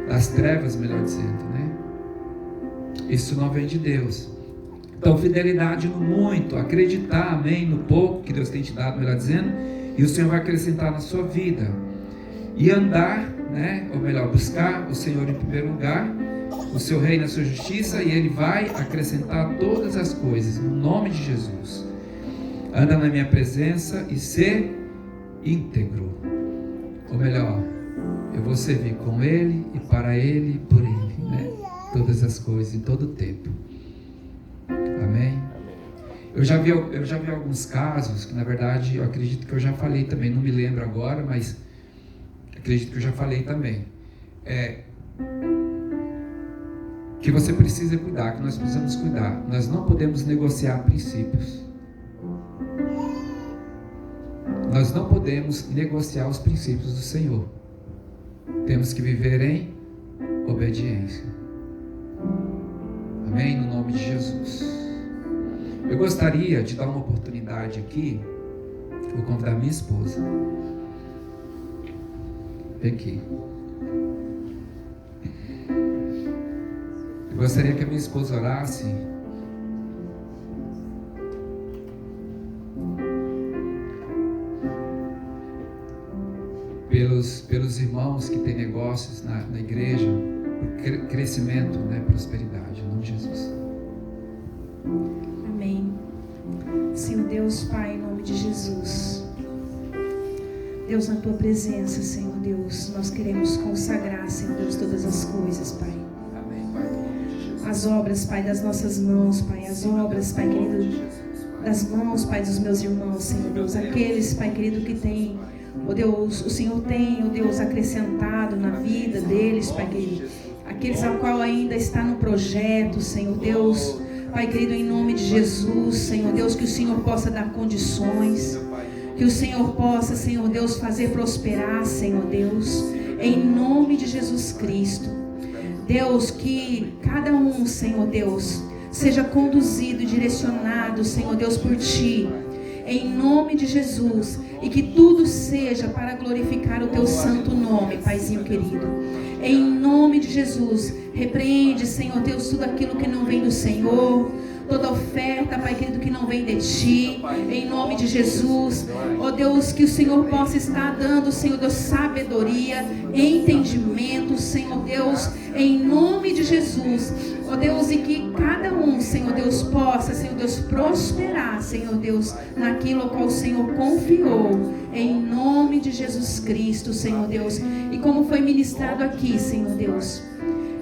Das trevas, melhor dizendo, né? Isso não vem de Deus. Então, fidelidade no muito, acreditar, amém, no pouco que Deus tem te dado, melhor dizendo, e o Senhor vai acrescentar na sua vida. E andar, né? Ou melhor, buscar o Senhor em primeiro lugar, o seu reino, a sua justiça, e Ele vai acrescentar todas as coisas, no nome de Jesus. Anda na minha presença e ser íntegro. Ou melhor, eu vou servir com Ele e para Ele e por Ele, né? Todas as coisas, em todo o tempo. Amém? Eu já vi alguns casos que, na verdade, eu acredito que eu já falei também, não me lembro agora, mas acredito que eu já falei também. Que você precisa cuidar, que nós precisamos cuidar. Nós não podemos negociar princípios. Nós não podemos negociar os princípios do Senhor. Temos que viver em obediência. Amém? No nome de Jesus. Eu gostaria de dar uma oportunidade aqui. Vou convidar minha esposa. Vem aqui. Eu gostaria que a minha esposa orasse pelos irmãos que têm negócios na igreja, por crescimento, né, prosperidade, em nome de Jesus. Amém. Senhor Deus, Pai, em nome de Jesus. Deus, na Tua presença, Senhor Deus, nós queremos consagrar, Senhor Deus, todas as coisas, Pai. Amém, Pai. As obras, Pai, das nossas mãos, Pai. As obras, Pai querido, das mãos, Pai, dos meus irmãos, Senhor Deus. Aqueles, Pai querido, que tem, ó Deus, o Senhor tem, ó Deus, acrescentado na vida deles, Pai querido. Aqueles ao qual ainda está no projeto, Senhor Deus. Pai querido, em nome de Jesus, Senhor Deus, que o Senhor possa dar condições. Que o Senhor possa, Senhor Deus, fazer prosperar, Senhor Deus. Em nome de Jesus Cristo. Deus, que cada um, Senhor Deus, seja conduzido e direcionado, Senhor Deus, por Ti, em nome de Jesus, e que tudo seja para glorificar o Teu santo nome, Paizinho querido, em nome de Jesus. Repreende, Senhor Deus, tudo aquilo que não vem do Senhor, toda oferta, Pai querido, que não vem de Ti, em nome de Jesus. Ó Deus, que o Senhor possa estar dando, Senhor Deus, sabedoria, entendimento, Senhor Deus, em nome de Jesus. Ó Deus, e que cada um, Senhor Deus, possa, Senhor Deus, prosperar, Senhor Deus, naquilo ao qual o Senhor confiou, em nome de Jesus Cristo, Senhor Deus. E como foi ministrado aqui, Senhor Deus,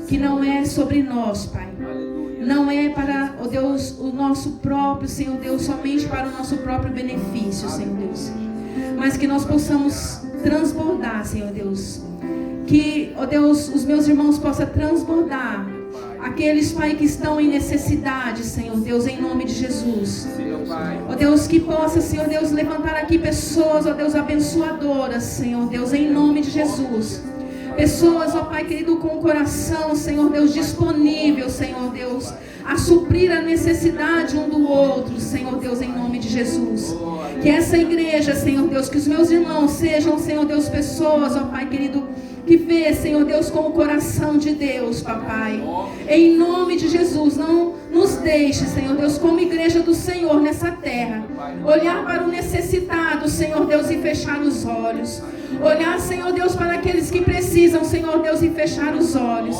que não é sobre nós, Pai, não é para, ó Deus, o nosso próprio, Senhor Deus, somente para o nosso próprio benefício, Senhor Deus, mas que nós possamos transbordar, Senhor Deus, que, ó Deus, os meus irmãos possam transbordar, aqueles, Pai, que estão em necessidade, Senhor Deus, em nome de Jesus. Ó Deus, que possa, Senhor Deus, levantar aqui pessoas, ó Deus, abençoadoras, Senhor Deus, em nome de Jesus. Pessoas, ó Pai querido, com o coração, Senhor Deus, disponível, Senhor Deus, a suprir a necessidade um do outro, Senhor Deus, em nome de Jesus. Que essa igreja, Senhor Deus, que os meus irmãos sejam, Senhor Deus, pessoas, ó Pai querido, que vê, Senhor Deus, com o coração de Deus, papai. Em nome de Jesus, não nos deixe, Senhor Deus, como igreja do Senhor nessa terra. Olhar para o necessitado, Senhor Deus, e fechar os olhos. Olhar, Senhor Deus, para aqueles que precisam, Senhor Deus, e fechar os olhos.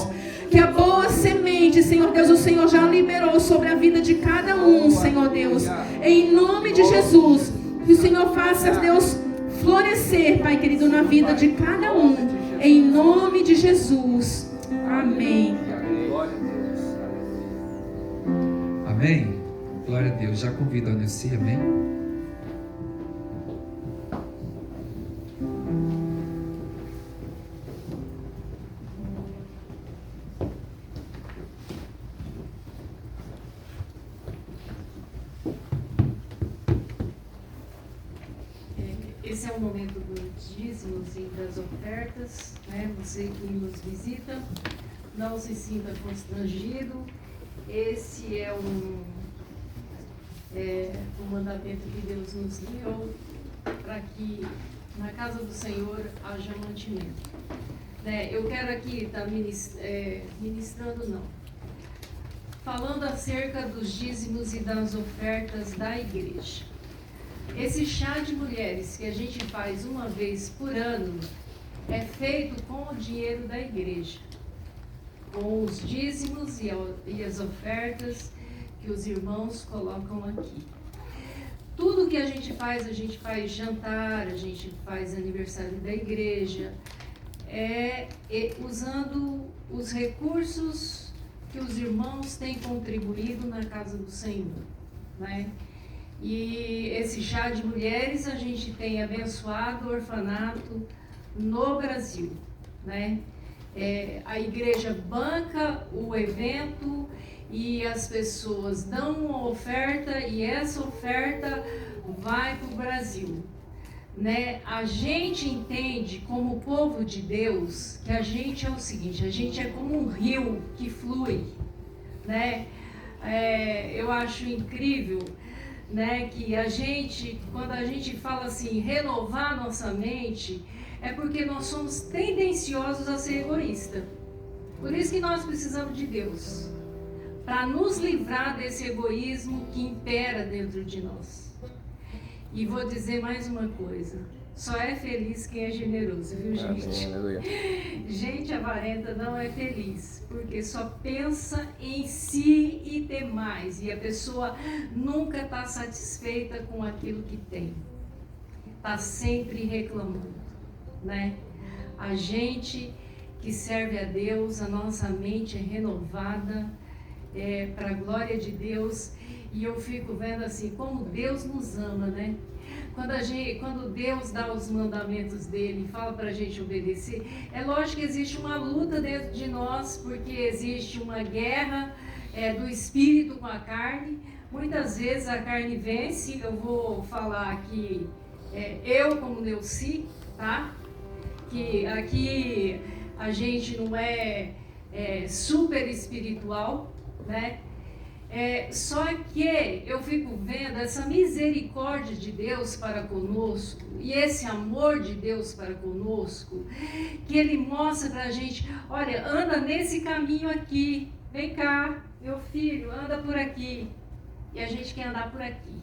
Que a boa semente, Senhor Deus, o Senhor já liberou sobre a vida de cada um, Senhor Deus. Em nome de Jesus, que o Senhor faça, Deus, florescer, Pai querido, na vida de cada um. Em nome de Jesus. Amém. Amém? Glória a Deus. Já convido a Neci, amém? Esse é o momento dos dízimos e das ofertas, né? Você que nos visita, não se sinta constrangido. Esse é um mandamento que Deus nos deu para que na casa do Senhor haja mantimento. Né? Eu quero aqui estar ministrando, não. Falando acerca dos dízimos e das ofertas da igreja. Esse chá de mulheres que a gente faz uma vez por ano é feito com o dinheiro da igreja, com os dízimos e as ofertas que os irmãos colocam aqui. Tudo que a gente faz jantar, a gente faz aniversário da igreja, usando os recursos que os irmãos têm contribuído na casa do Senhor, né? E esse chá de mulheres a gente tem abençoado o orfanato no Brasil, né? A igreja banca o evento e as pessoas dão uma oferta e essa oferta vai para o Brasil, né? A gente entende como povo de Deus que a gente é o seguinte, a gente é como um rio que flui, né? Eu acho incrível, né, que a gente, quando a gente fala assim, renovar nossa mente, é porque nós somos tendenciosos a ser egoísta. Por isso que nós precisamos de Deus, para nos livrar desse egoísmo que impera dentro de nós. E vou dizer mais uma coisa, só é feliz quem é generoso, viu, gente? Aleluia. Gente avarenta não é feliz, porque só pensa em si e ter mais. E a pessoa nunca está satisfeita com aquilo que tem. Está sempre reclamando, né? A gente que serve a Deus, a nossa mente é renovada para a glória de Deus. E eu fico vendo assim, como Deus nos ama, né? Quando Deus dá os mandamentos dele e fala para a gente obedecer, é lógico que existe uma luta dentro de nós, porque existe uma guerra do espírito com a carne. Muitas vezes a carne vence. Eu vou falar aqui, eu como Neuci, tá? Que aqui a gente não é super espiritual, né? Só que eu fico vendo essa misericórdia de Deus para conosco e esse amor de Deus para conosco, que Ele mostra para a gente, olha, anda nesse caminho aqui, vem cá, meu filho, anda por aqui, e a gente quer andar por aqui,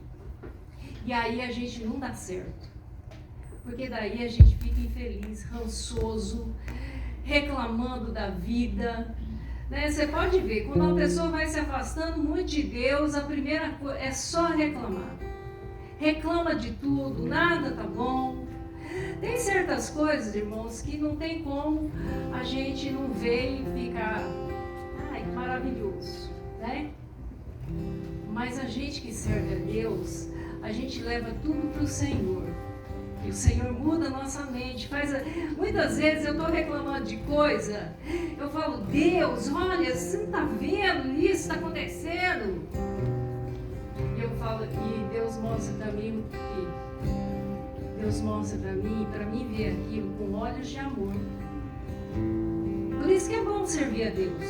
e aí a gente não dá certo, porque daí a gente fica infeliz, rançoso, reclamando da vida, né? Você pode ver, quando uma pessoa vai se afastando muito de Deus, a primeira coisa é só reclamar. Reclama de tudo, nada tá bom. Tem certas coisas, irmãos, que não tem como a gente não ver e ficar, ai, que maravilhoso, né? Mas a gente que serve a Deus, a gente leva tudo para o Senhor. E o Senhor muda a nossa mente. Muitas vezes eu estou reclamando de coisa, eu falo, Deus, olha, você não está vendo isso está acontecendo? E eu falo, e Deus mostra para mim o que? Deus mostra para mim ver aquilo com olhos de amor. Por isso que é bom servir a Deus.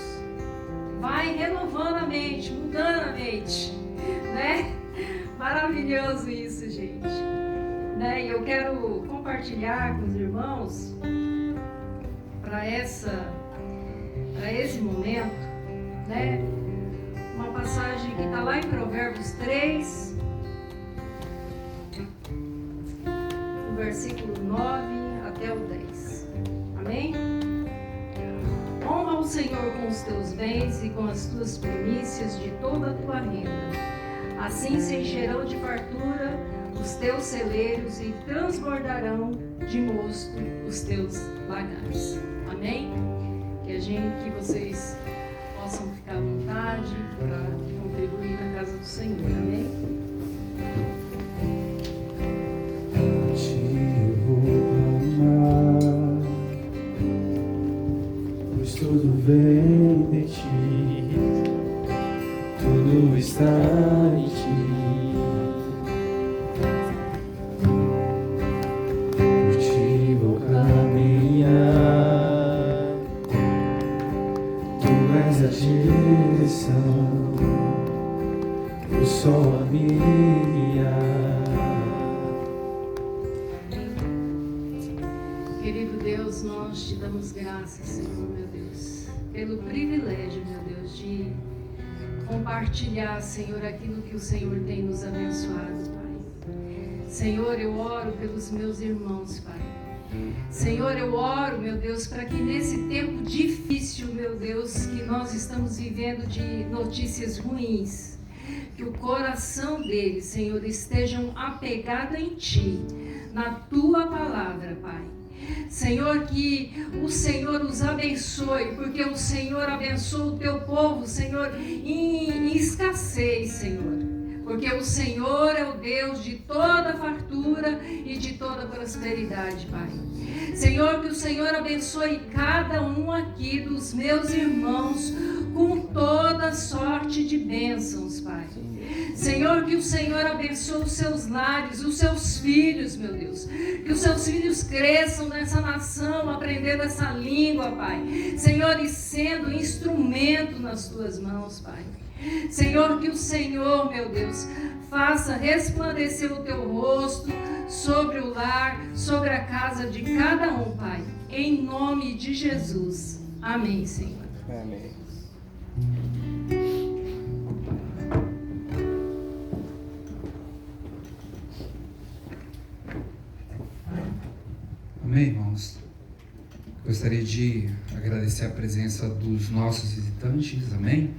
Vai renovando a mente, mudando a mente, né? Maravilhoso isso, gente. E eu quero compartilhar com os irmãos para esse momento, né, uma passagem que está lá em Provérbios 3, do versículo 9 até o 10. Amém? Honra o Senhor com os teus bens e com as tuas primícias de toda a tua renda. Assim se encherão de fartura os teus celeiros e transbordarão de mosto os teus lagares. Amém? Que vocês possam ficar à vontade para contribuir na casa do Senhor. Amém? Te vou amar, pois tudo vem de ti, tudo está em ti. Por ti vou caminhar, tu és a direção, o sol a minha. Querido Deus, nós te damos graças, Senhor, meu Deus, pelo privilégio, meu Deus, de compartilhar, Senhor, aquilo que o Senhor tem nos abençoado, Pai. Senhor, eu oro pelos meus irmãos, Pai. Senhor, eu oro, meu Deus, para que nesse tempo difícil, meu Deus, que nós estamos vivendo de notícias ruins, que o coração deles, Senhor, estejam apegados em Ti, na Tua palavra, Pai. Senhor, que o Senhor os abençoe, porque o Senhor abençoa o Teu povo, Senhor, em escassez, Senhor. Porque o Senhor é o Deus de toda fartura e de toda prosperidade, Pai. Senhor, que o Senhor abençoe cada um aqui dos meus irmãos com toda sorte de bênçãos, Pai. Senhor, que o Senhor abençoe os seus lares, os seus filhos, meu Deus. Que os seus filhos cresçam nessa nação, aprendendo essa língua, Pai. Senhor, e sendo instrumento nas Tuas mãos, Pai. Senhor, que o Senhor, meu Deus, faça resplandecer o Teu rosto sobre o lar, sobre a casa de cada um, Pai. Em nome de Jesus. Amém, Senhor. Amém. Amém, irmãos? Gostaria de agradecer a presença dos nossos visitantes, amém?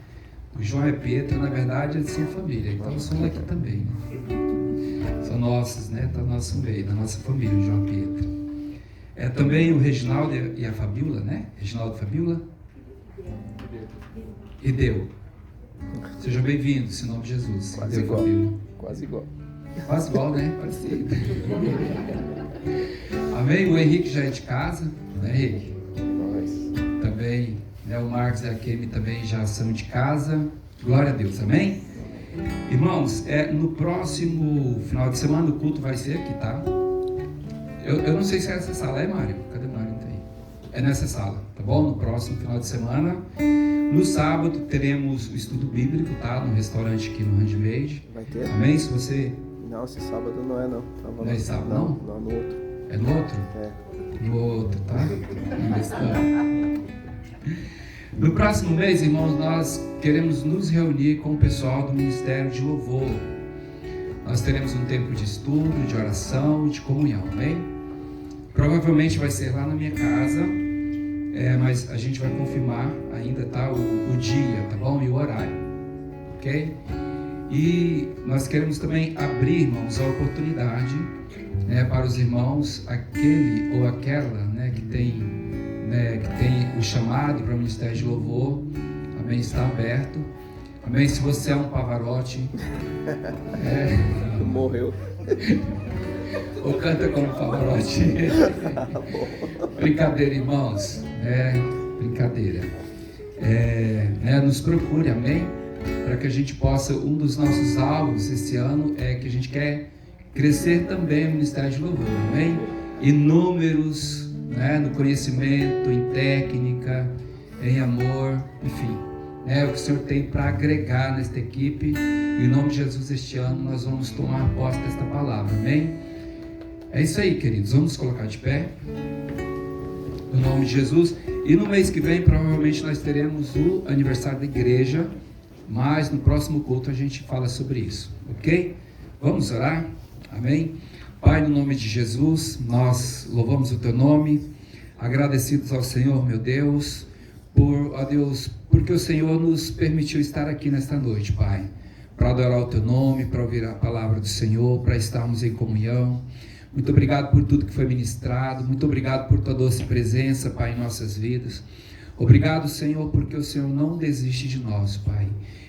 O João e Pedro, na verdade, eles são família, então são daqui também, né? São nossos, né? Está no nosso meio, da nossa família, o João e Pedro. Também o Reginaldo e a Fabiola, né? Reginaldo e Fabiola? E Deu. Sejam bem-vindos, em nome de Jesus. Quase Deu, igual. Fabiola. Quase igual. Quase igual, né? Parecido. Amém? O Henrique já é de casa, né, Henrique? Nós. Também, né, o Marcos e a Kemi também já são de casa. Glória a Deus, amém? Irmãos, no próximo final de semana o culto vai ser aqui, tá? Eu não sei se é essa sala, Mário? Cadê o Mário? Não tem. É nessa sala, tá bom? No próximo final de semana. No sábado teremos o estudo bíblico, tá? No restaurante aqui no Handmade. Vai ter? Amém? Se você... Não, esse sábado não é, não. Não é esse sábado, não? Não, no outro. É no outro? É. No outro, tá? No próximo mês, irmãos, nós queremos nos reunir com o pessoal do Ministério de Louvor. Nós teremos um tempo de estudo, de oração e de comunhão, amém? Provavelmente vai ser lá na minha casa, mas a gente vai confirmar ainda, tá? O dia, tá bom? E o horário, ok? E nós queremos também abrir, irmãos, a oportunidade, né, para os irmãos, aquele ou aquela, né, que tem o chamado para o Ministério de Louvor, amém, está aberto, amém, se você é um Pavarotti, Morreu. ou canta como Pavarotti, brincadeira, irmãos, brincadeira, nos procure, amém, para que a gente possa, um dos nossos alvos esse ano é que a gente quer crescer também no Ministério de Louvor, amém? Em números, né, no conhecimento, em técnica, em amor, enfim, o que o Senhor tem para agregar nesta equipe. E em nome de Jesus, este ano nós vamos tomar posse desta palavra, amém? É isso aí, queridos, vamos colocar de pé, no nome de Jesus. E no mês que vem, provavelmente nós teremos o aniversário da igreja, mas no próximo culto a gente fala sobre isso, ok? Vamos orar? Amém? Pai, no nome de Jesus, nós louvamos o Teu nome, agradecidos ao Senhor, meu Deus, porque o Senhor nos permitiu estar aqui nesta noite, Pai, para adorar o Teu nome, para ouvir a palavra do Senhor, para estarmos em comunhão. Muito obrigado por tudo que foi ministrado, muito obrigado por Tua doce presença, Pai, em nossas vidas. Obrigado, Senhor, porque o Senhor não desiste de nós, Pai.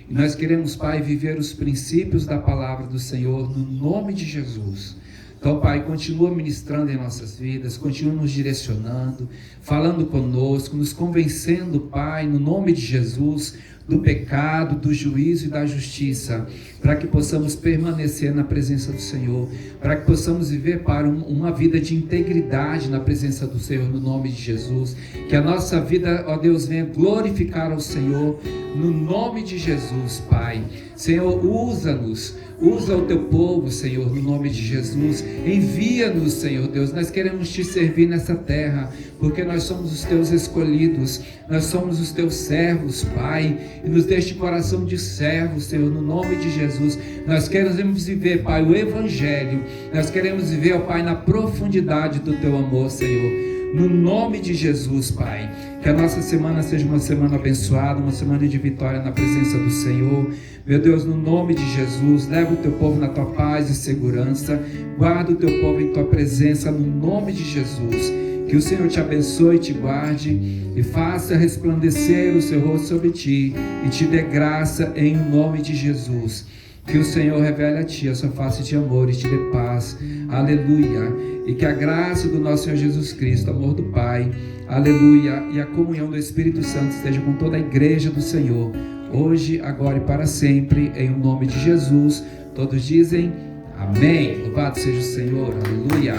E nós queremos, Pai, viver os princípios da palavra do Senhor no nome de Jesus. Então, Pai, continua ministrando em nossas vidas, continua nos direcionando, falando conosco, nos convencendo, Pai, no nome de Jesus, do pecado, do juízo e da justiça, para que possamos permanecer na presença do Senhor, para que possamos viver, Pai, uma vida de integridade na presença do Senhor, no nome de Jesus, que a nossa vida, ó Deus, venha glorificar ao Senhor, no nome de Jesus, Pai. Senhor, usa-nos, usa o Teu povo, Senhor, no nome de Jesus, envia-nos, Senhor Deus, nós queremos Te servir nessa terra, porque nós somos os Teus escolhidos, nós somos os Teus servos, Pai, e nos deste coração de servo, Senhor, no nome de Jesus. Nós queremos viver, Pai, o Evangelho, nós queremos viver, ó Pai, na profundidade do Teu amor, Senhor, no nome de Jesus, Pai. Que a nossa semana seja uma semana abençoada, uma semana de vitória na presença do Senhor. Meu Deus, no nome de Jesus, leva o Teu povo na Tua paz e segurança, guarda o Teu povo em Tua presença, no nome de Jesus. Que o Senhor te abençoe e te guarde e faça resplandecer o Seu rosto sobre ti e te dê graça em nome de Jesus. Que o Senhor revele a ti a sua face de amor e te dê paz. Aleluia. E que a graça do nosso Senhor Jesus Cristo, amor do Pai, aleluia, e a comunhão do Espírito Santo esteja com toda a igreja do Senhor, hoje, agora e para sempre, em nome de Jesus. Todos dizem amém. Louvado seja o Senhor. Aleluia.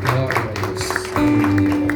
Glória a Deus. Aleluia.